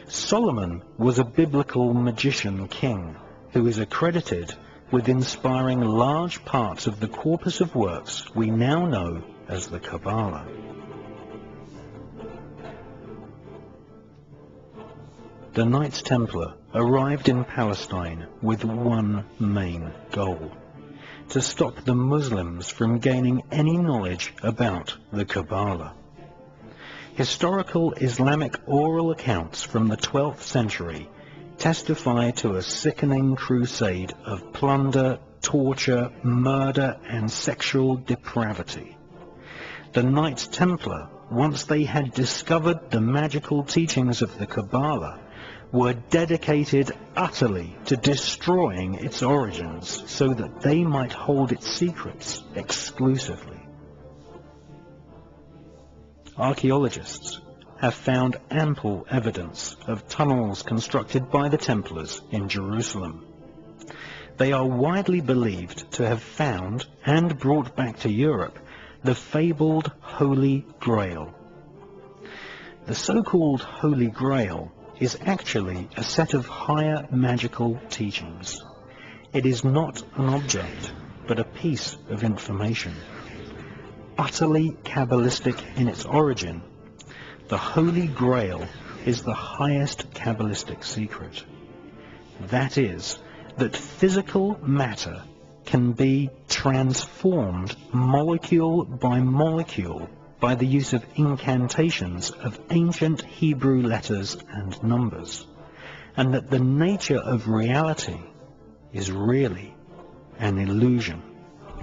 Solomon was a biblical magician king who is accredited with inspiring large parts of the corpus of works we now know as the Kabbalah. The Knights Templar arrived in Palestine with one main goal: to stop the Muslims from gaining any knowledge about the Kabbalah. Historical Islamic oral accounts from the 12th century testify to a sickening crusade of plunder, torture, murder, and sexual depravity. The Knights Templar, once they had discovered the magical teachings of the Kabbalah, were dedicated utterly to destroying its origins so that they might hold its secrets exclusively. Archaeologists have found ample evidence of tunnels constructed by the Templars in Jerusalem. They are widely believed to have found and brought back to Europe the fabled Holy Grail. The so-called Holy Grail is actually a set of higher magical teachings. It is not an object, but a piece of information. utterly Kabbalistic in its origin, the Holy Grail is the highest Kabbalistic secret. That is, that physical matter can be transformed molecule by molecule by the use of incantations of ancient Hebrew letters and numbers, and that the nature of reality is really an illusion.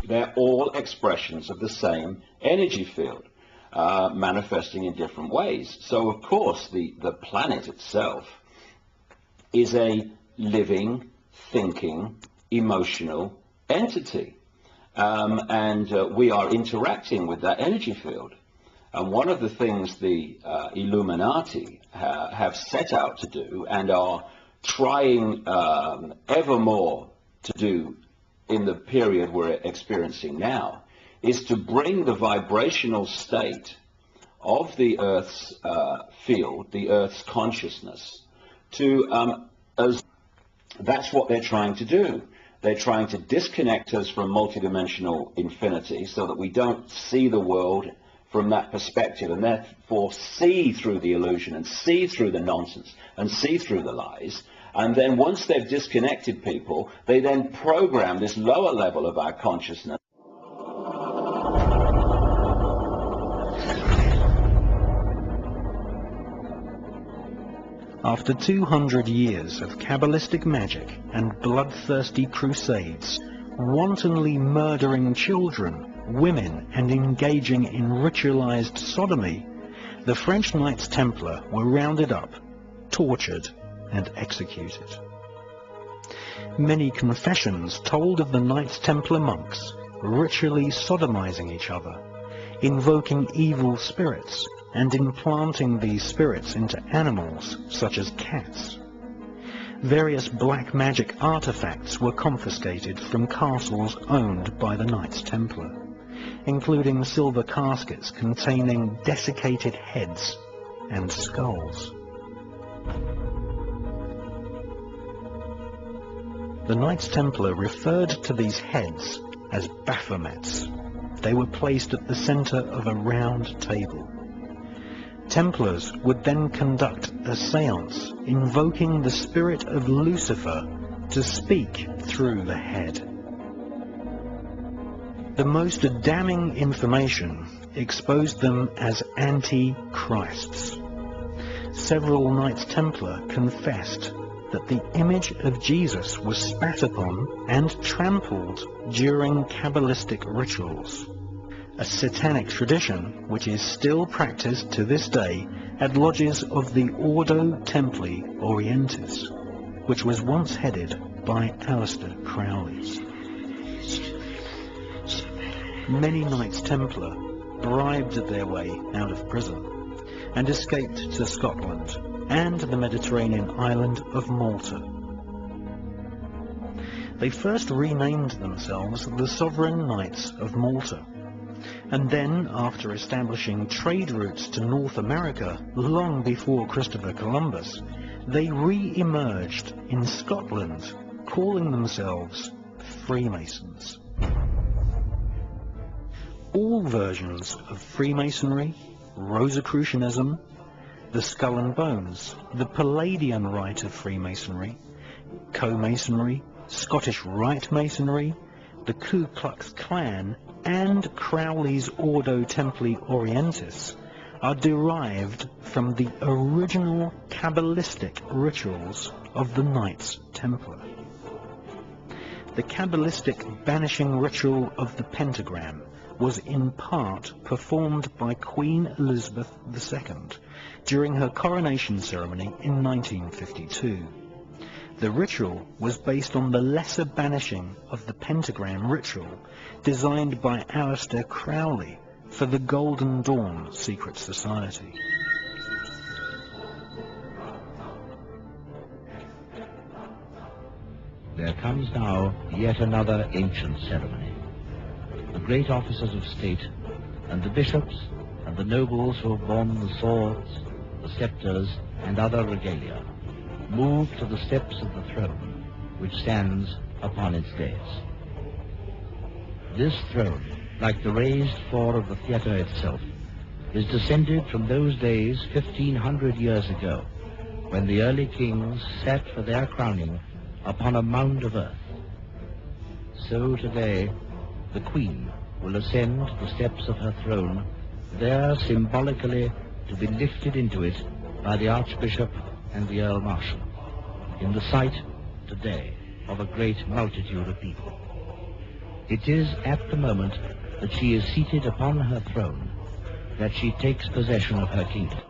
They're all expressions of the same energy field, manifesting in different ways. So, of course, the planet itself is a living, thinking, emotional entity. And we are interacting with that energy field. And one of the things the Illuminati have set out to do, and are trying ever more to do in the period we're experiencing now, is to bring the vibrational state of the Earth's field, the Earth's consciousness, to as that's what they're trying to do. They're trying to disconnect us from multidimensional infinity so that we don't see the world from that perspective, and therefore see through the illusion and see through the nonsense and see through the lies. And then once they've disconnected people, they then program this lower level of our consciousness. After 200 years of Kabbalistic magic and bloodthirsty crusades, wantonly murdering children, women, and engaging in ritualized sodomy, the French Knights Templar were rounded up, tortured, and executed. Many confessions told of the Knights Templar monks ritually sodomizing each other, invoking evil spirits, and implanting these spirits into animals such as cats. Various black magic artifacts were confiscated from castles owned by the Knights Templar, including silver caskets containing desiccated heads and skulls. The Knights Templar referred to these heads as Baphomets. They were placed at the center of a round table. Templars would then conduct a séance invoking the spirit of Lucifer to speak through the head. The most damning information exposed them as antichrists. Several Knights Templar confessed that the image of Jesus was spat upon and trampled during Kabbalistic rituals, a satanic tradition which is still practiced to this day at lodges of the Ordo Templi Orientis, which was once headed by Aleister Crowley. Many Knights Templar bribed their way out of prison and escaped to Scotland and the Mediterranean island of Malta. They first renamed themselves the Sovereign Knights of Malta, and then, after establishing trade routes to North America long before Christopher Columbus, they re-emerged in Scotland, calling themselves Freemasons. All versions of Freemasonry, Rosicrucianism, the Skull and Bones, the Palladian Rite of Freemasonry, Co-Masonry, Scottish Rite Masonry, the Ku Klux Klan, and Crowley's Ordo Templi Orientis are derived from the original Kabbalistic rituals of the Knights Templar. The Kabbalistic banishing ritual of the pentagram was in part performed by Queen Elizabeth II during her coronation ceremony in 1952. The ritual was based on the lesser banishing of the pentagram ritual designed by Aleister Crowley for the Golden Dawn secret society. There comes now yet another ancient ceremony. The great officers of state and the bishops and the nobles who have borne the swords, the scepters and other regalia move to the steps of the throne which stands upon its dais. This throne like the raised floor of the theatre itself, is descended from those days 1,500 years ago, when the early kings sat for their crowning upon a mound of earth. So today, the Queen will ascend the steps of her throne, there symbolically to be lifted into it by the Archbishop and the Earl Marshal, in the sight today of a great multitude of people. It is at the moment that she is seated upon her throne that she takes possession of her kingdom.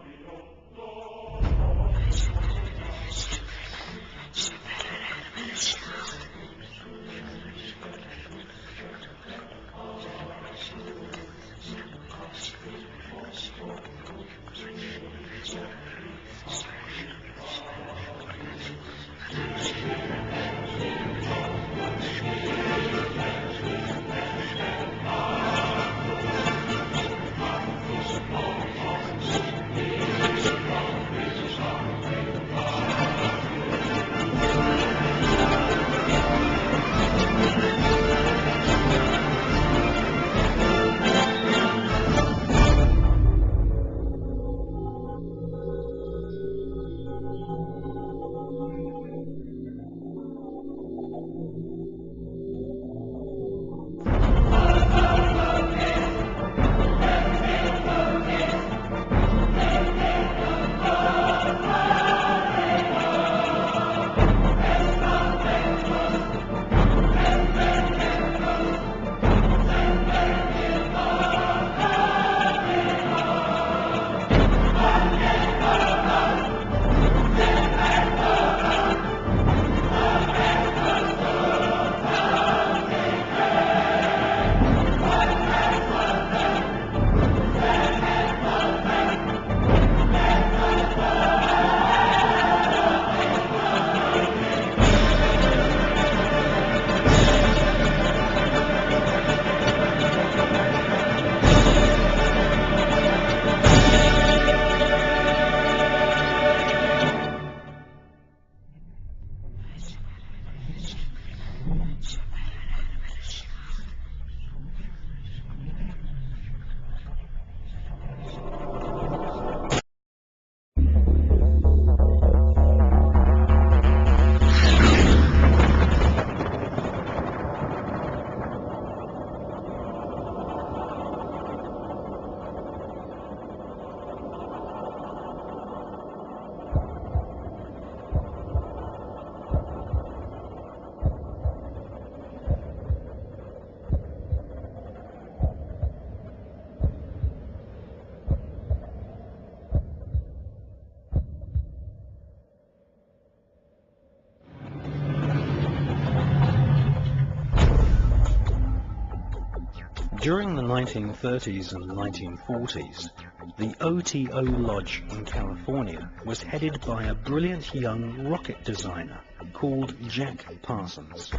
During the 1930s and 1940s, the OTO Lodge in California was headed by a brilliant young rocket designer called Jack Parsons.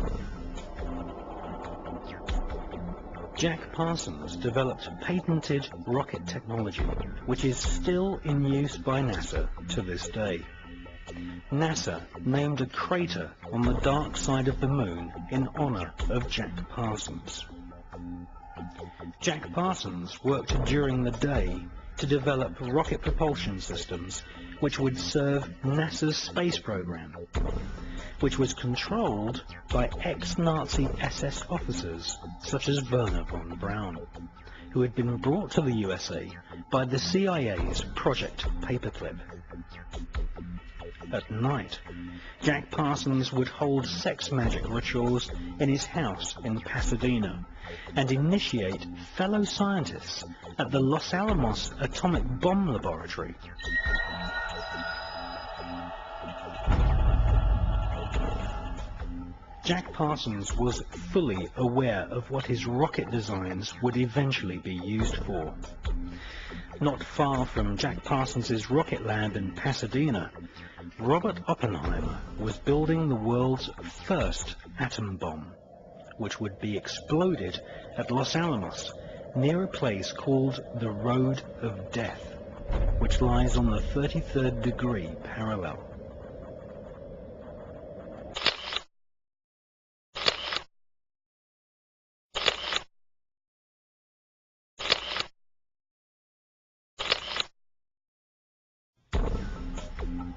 Jack Parsons developed patented rocket technology, which is still in use by NASA to this day. NASA named a crater on the dark side of the moon in honor of Jack Parsons. Jack Parsons worked during the day to develop rocket propulsion systems which would serve NASA's space program, which was controlled by ex-Nazi SS officers such as Werner von Braun, who had been brought to the USA by the CIA's Project Paperclip. At night, Jack Parsons would hold sex magic rituals in his house in Pasadena and initiate fellow scientists at the Los Alamos Atomic Bomb Laboratory. Jack Parsons was fully aware of what his rocket designs would eventually be used for. Not far from Jack Parsons' rocket lab in Pasadena, Robert Oppenheimer was building the world's first atom bomb, which would be exploded at Los Alamos near a place called the Road of Death, which lies on the 33rd degree parallel.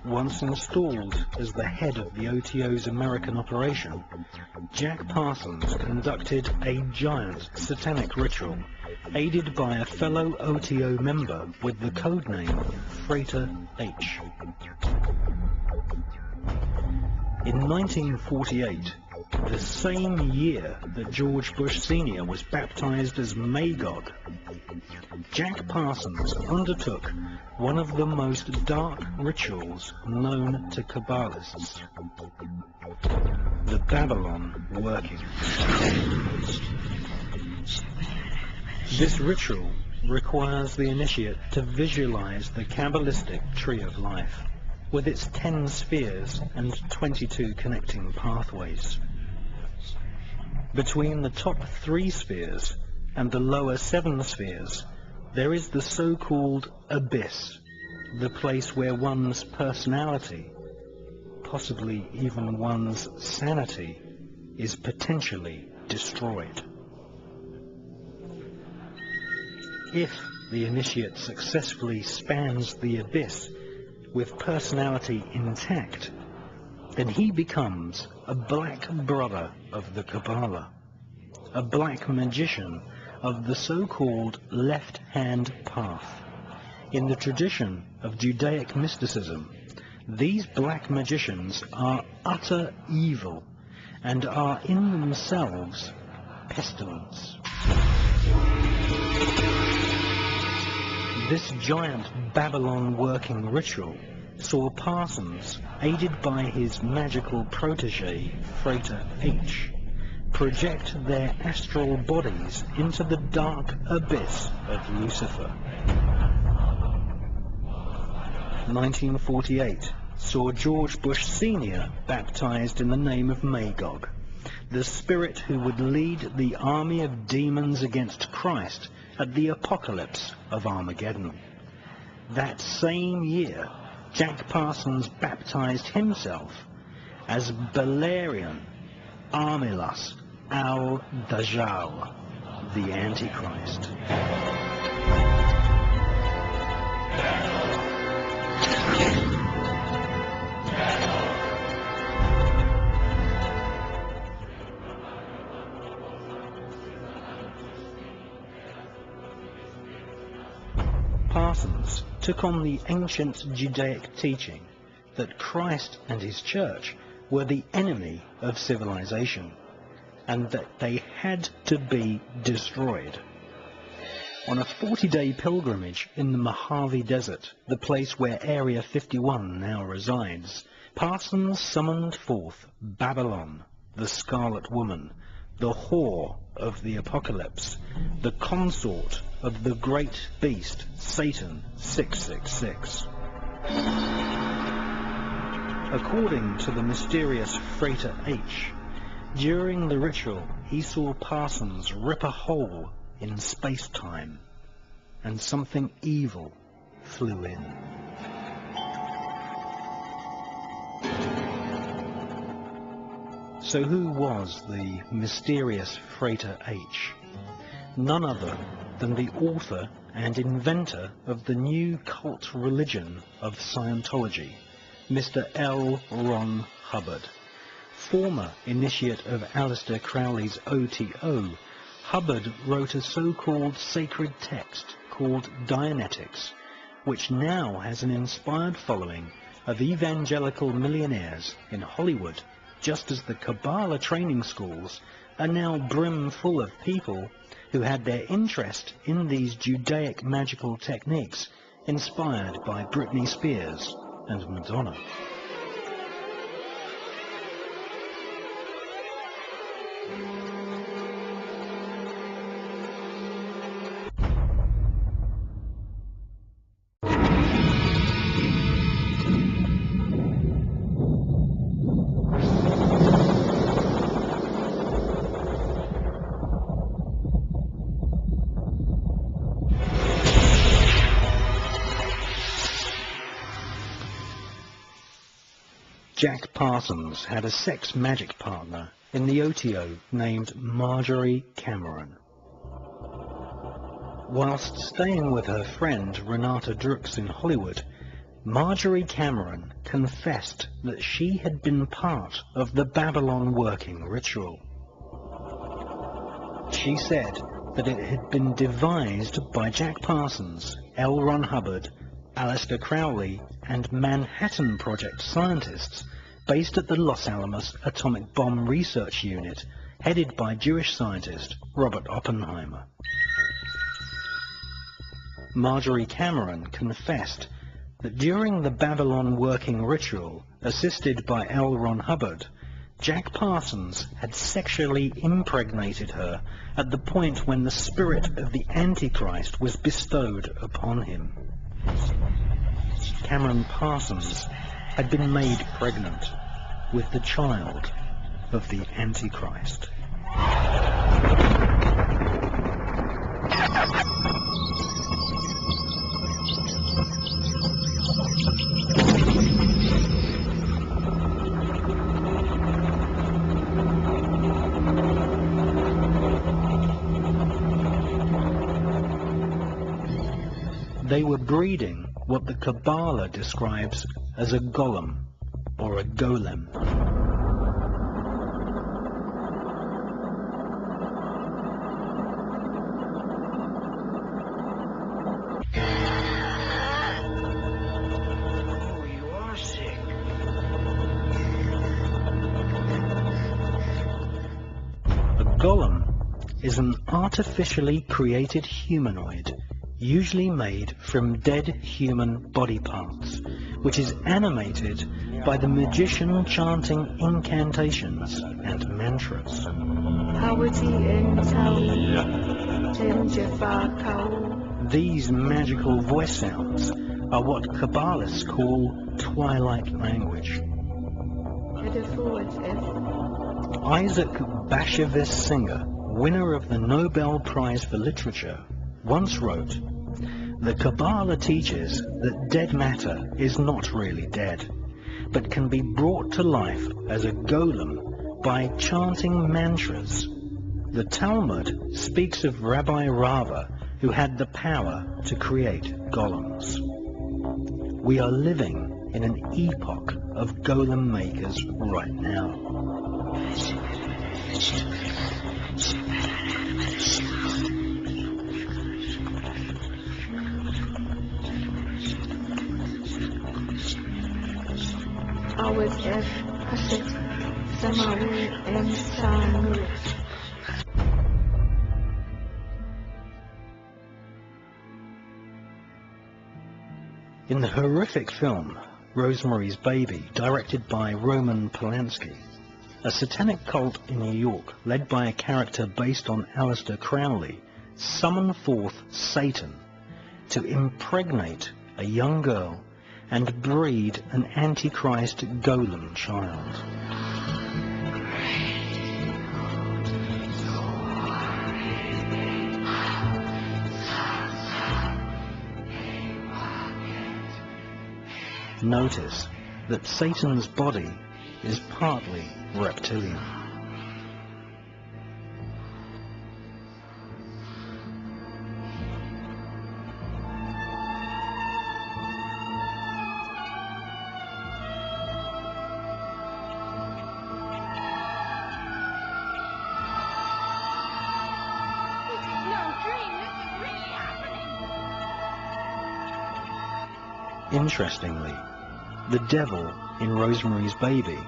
once installed as the head of the OTO's American operation, Jack Parsons conducted a giant satanic ritual, aided by a fellow OTO member with the codename Freighter H. In 1948, the same year that George Bush Sr. was baptized as Magog, Jack Parsons undertook one of the most dark rituals known to Kabbalists, the Babylon working. This ritual requires the initiate to visualize the Kabbalistic tree of life, with its 10 spheres and 22 connecting pathways. Between the top 3 spheres and the lower 7 spheres, there is the so-called abyss, the place where one's personality, possibly even one's sanity, is potentially destroyed. If the initiate successfully spans the abyss with personality intact, then he becomes a black brother of the Kabbalah, a black magician of the so-called left-hand path. In the tradition of Judaic mysticism, these black magicians are utter evil and are in themselves pestilence. This giant Babylon working ritual saw Parsons, aided by his magical protege, Freighter H, project their astral bodies into the dark abyss of Lucifer. 1948 saw George Bush Sr. baptized in the name of Magog, the spirit who would lead the army of demons against Christ at the apocalypse of Armageddon. That same year, Jack Parsons baptized himself as Belerion Armilus al-Dajjal, the Antichrist. Parsons took on the ancient Judaic teaching that Christ and his church were the enemy of civilization, and that they had to be destroyed. On a 40-day pilgrimage in the Mojave Desert, the place where Area 51 now resides, Parsons summoned forth Babylon, the Scarlet Woman, the whore of the apocalypse, the consort of the great beast, Satan 666. According to the mysterious Freighter H, during the ritual he saw Parsons rip a hole in space-time, and something evil flew in. So who was the mysterious Freighter H? None other than the author and inventor of the new cult religion of Scientology, Mr. L. Ron Hubbard. Former initiate of Aleister Crowley's OTO, Hubbard wrote a so-called sacred text called Dianetics, which now has an inspired following of evangelical millionaires in Hollywood, just as the Kabbalah training schools are now brim full of people who had their interest in these Judaic magical techniques inspired by Britney Spears and Madonna. Jack Parsons had a sex magic partner in the OTO named Marjorie Cameron. Whilst staying with her friend Renata Drux in Hollywood, Marjorie Cameron confessed that she had been part of the Babylon working ritual. She said that it had been devised by Jack Parsons, L. Ron Hubbard, Aleister Crowley, and Manhattan Project scientists based at the Los Alamos Atomic Bomb Research Unit, headed by Jewish scientist Robert Oppenheimer. Marjorie Cameron confessed that during the Babylon working ritual, assisted by L. Ron Hubbard, Jack Parsons had sexually impregnated her at the point when the spirit of the Antichrist was bestowed upon him. Cameron Parsons had been made pregnant with the child of the Antichrist. They were breeding what the Kabbalah describes as a golem or a golem. A golem is an artificially created humanoid, usually made from dead human body parts, which is animated by the magician chanting incantations and mantras. These magical voice sounds are what Kabbalists call twilight language. Isaac Bashevis Singer, winner of the Nobel Prize for Literature, once wrote, "The Kabbalah teaches that dead matter is not really dead, but can be brought to life as a golem by chanting mantras. The Talmud speaks of Rabbi Rava, who had the power to create golems. We are living in an epoch of golem makers right now." In the horrific film Rosemary's Baby, directed by Roman Polanski, a satanic cult in New York, led by a character based on Aleister Crowley, summoned forth Satan to impregnate a young girl and breed an Antichrist golem child. Notice that Satan's body is partly reptilian. Interestingly, the devil in Rosemary's Baby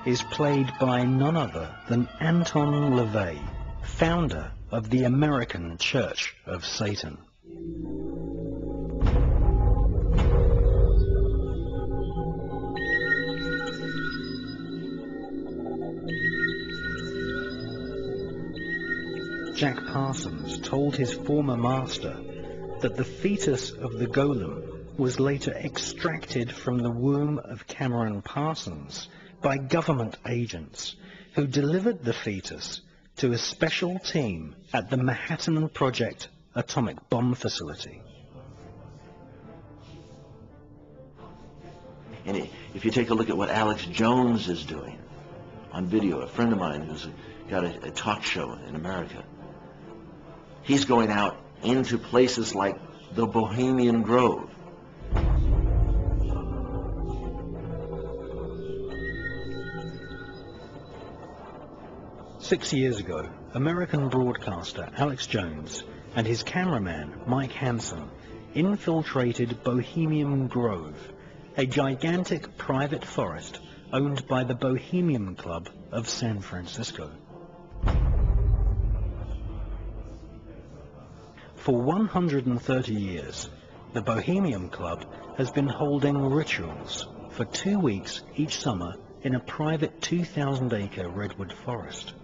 is played by none other than Anton LaVey, founder of the American Church of Satan. Jack Parsons told his former master that the fetus of the golem was later extracted from the womb of Cameron Parsons by government agents who delivered the fetus to a special team at the Manhattan Project atomic bomb facility. And if you take a look at what Alex Jones is doing on video, a friend of mine who's got a talk show in America, he's going out into places like the Bohemian Grove, 6 years ago, American broadcaster Alex Jones and his cameraman Mike Hansen infiltrated Bohemian Grove, a gigantic private forest owned by the Bohemian Club of San Francisco. For 130 years, the Bohemian Club has been holding rituals for 2 weeks each summer in a private 2,000-acre redwood forest.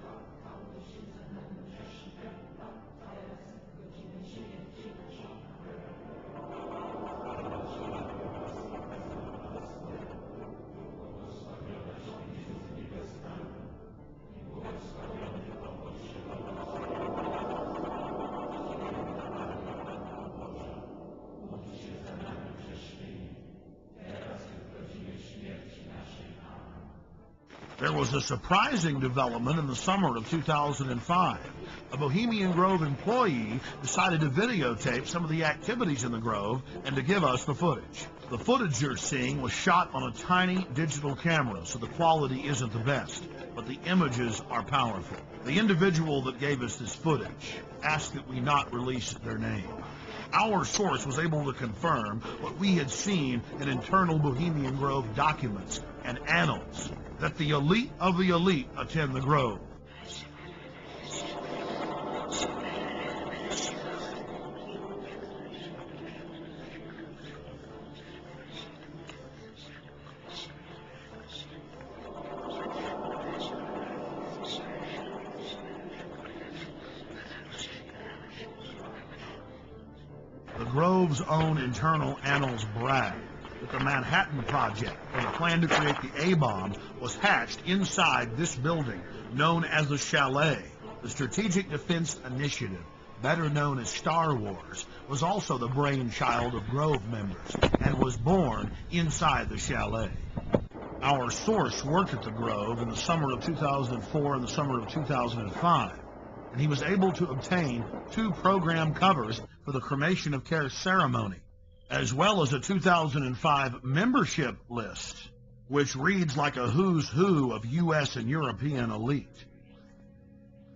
There was a surprising development in the summer of 2005. A Bohemian Grove employee decided to videotape some of the activities in the Grove and to give us the footage. The footage you're seeing was shot on a tiny digital camera, so the quality isn't the best, but the images are powerful. The individual that gave us this footage asked that we not release their name. Our source was able to confirm what we had seen in internal Bohemian Grove documents and annals, that the elite of the elite attend the Grove. The Grove's own internal annals brag that the Manhattan Project, or the plan to create the A-bomb, was hatched inside this building, known as the Chalet. The Strategic Defense Initiative, better known as Star Wars, was also the brainchild of Grove members and was born inside the Chalet. Our source worked at the Grove in the summer of 2004 and the summer of 2005, and he was able to obtain 2 program covers for the cremation of care ceremony, as well as a 2005 membership list, which reads like a who's who of U.S. and European elite.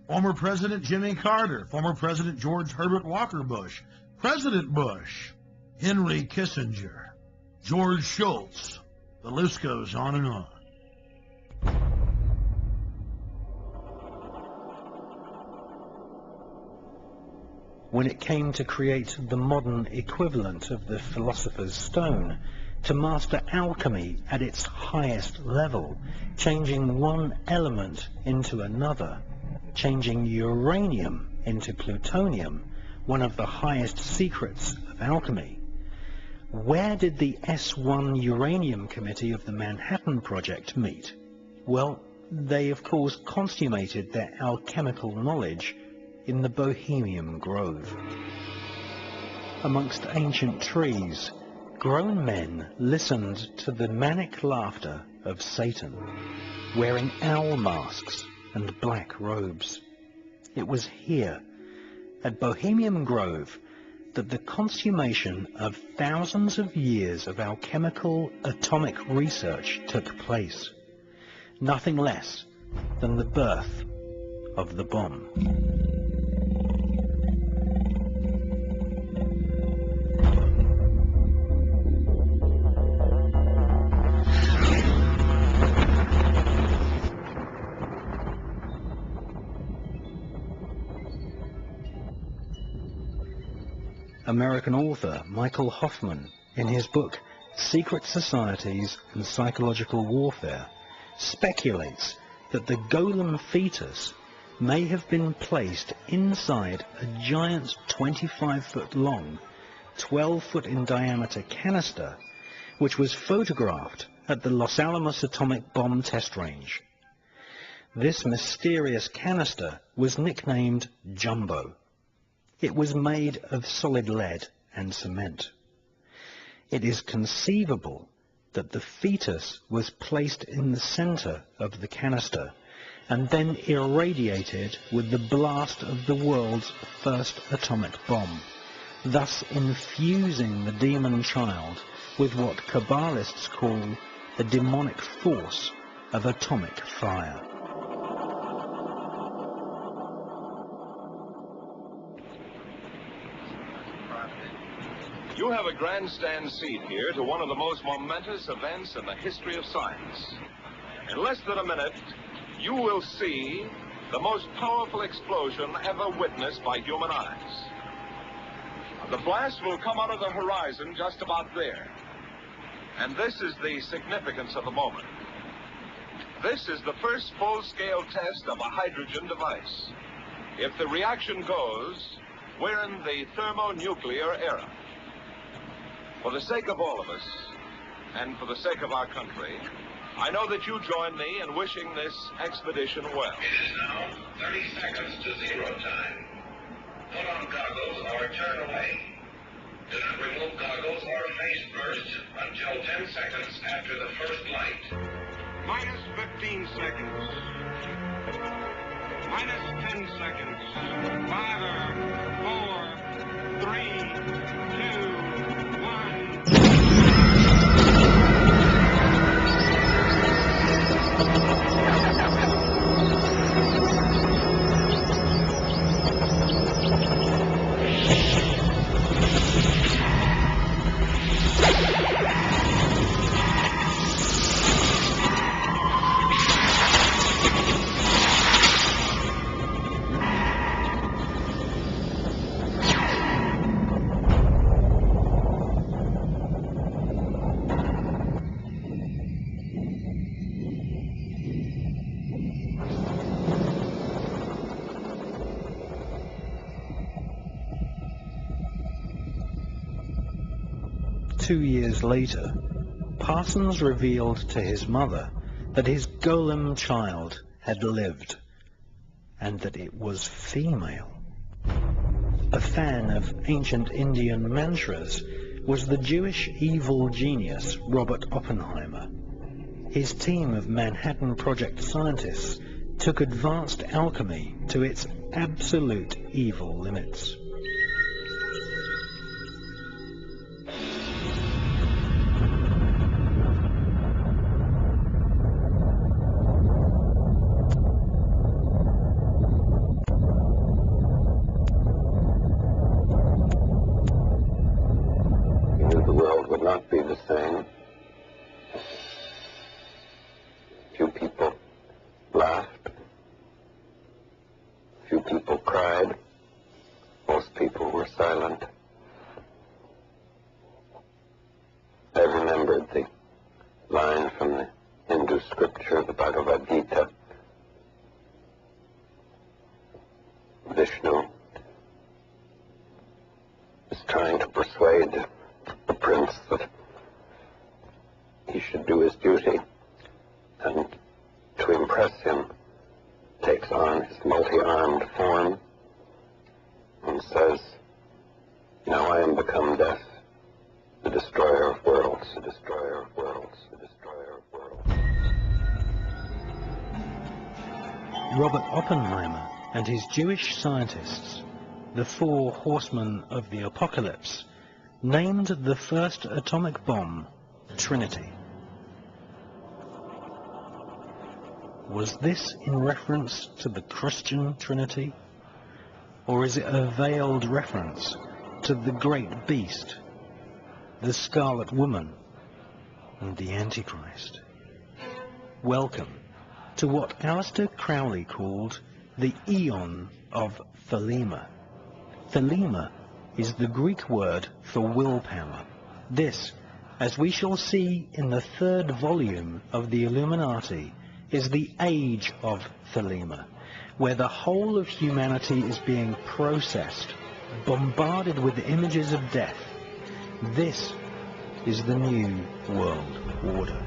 Former President Jimmy Carter, former President George Herbert Walker Bush, President Bush, Henry Kissinger, George Shultz. The list goes on and on. When it came to create the modern equivalent of the Philosopher's Stone, to master alchemy at its highest level, changing one element into another, changing uranium into plutonium, one of the highest secrets of alchemy. Where did the S1 Uranium Committee of the Manhattan Project meet? Well, they of course consummated their alchemical knowledge in the Bohemian Grove. Amongst ancient trees, grown men listened to the manic laughter of Satan, wearing owl masks and black robes. It was here, at Bohemian Grove, that the consummation of thousands of years of alchemical atomic research took place. Nothing less than the birth of the bomb. American author Michael Hoffman, in his book Secret Societies and Psychological Warfare, speculates that the golem fetus may have been placed inside a giant 25-foot long, 12-foot in diameter canister, which was photographed at the Los Alamos atomic bomb test range. This mysterious canister was nicknamed Jumbo. It was made of solid lead and cement. It is conceivable that the fetus was placed in the center of the canister and then irradiated with the blast of the world's first atomic bomb, thus infusing the demon child with what Kabbalists call the demonic force of atomic fire. grandstand seat here to one of the most momentous events in the history of science. In less than a minute, you will see the most powerful explosion ever witnessed by human eyes. The blast will come out of the horizon just about there. And this is the significance of the moment. This is the first full-scale test of a hydrogen device. If the reaction goes, we're in the thermonuclear era. For the sake of all of us, and for the sake of our country, I know that you join me in wishing this expedition well. It is now 30 seconds to 0 time. Put on goggles or turn away. Do not remove goggles or face burst until 10 seconds after the first light. Minus 15 seconds. Minus 10 seconds. 5, 4, 3, 2, 1. Two years later, Parsons revealed to his mother that his golem child had lived, and that it was female. A fan of ancient Indian mantras was the Jewish evil genius Robert Oppenheimer. His team of Manhattan Project scientists took advanced alchemy to its absolute evil limits. Robert Oppenheimer and his Jewish scientists, the four horsemen of the apocalypse, named the first atomic bomb Trinity. Was this in reference to the Christian Trinity, or is it a veiled reference to the great beast, the Scarlet Woman, and the Antichrist? Welcome to what Aleister Crowley called the Eon of Thelema. Thelema is the Greek word for willpower. This, as we shall see in the 3rd volume of the Illuminati, is the age of Thelema, where the whole of humanity is being processed, bombarded with images of death. This is the new world order.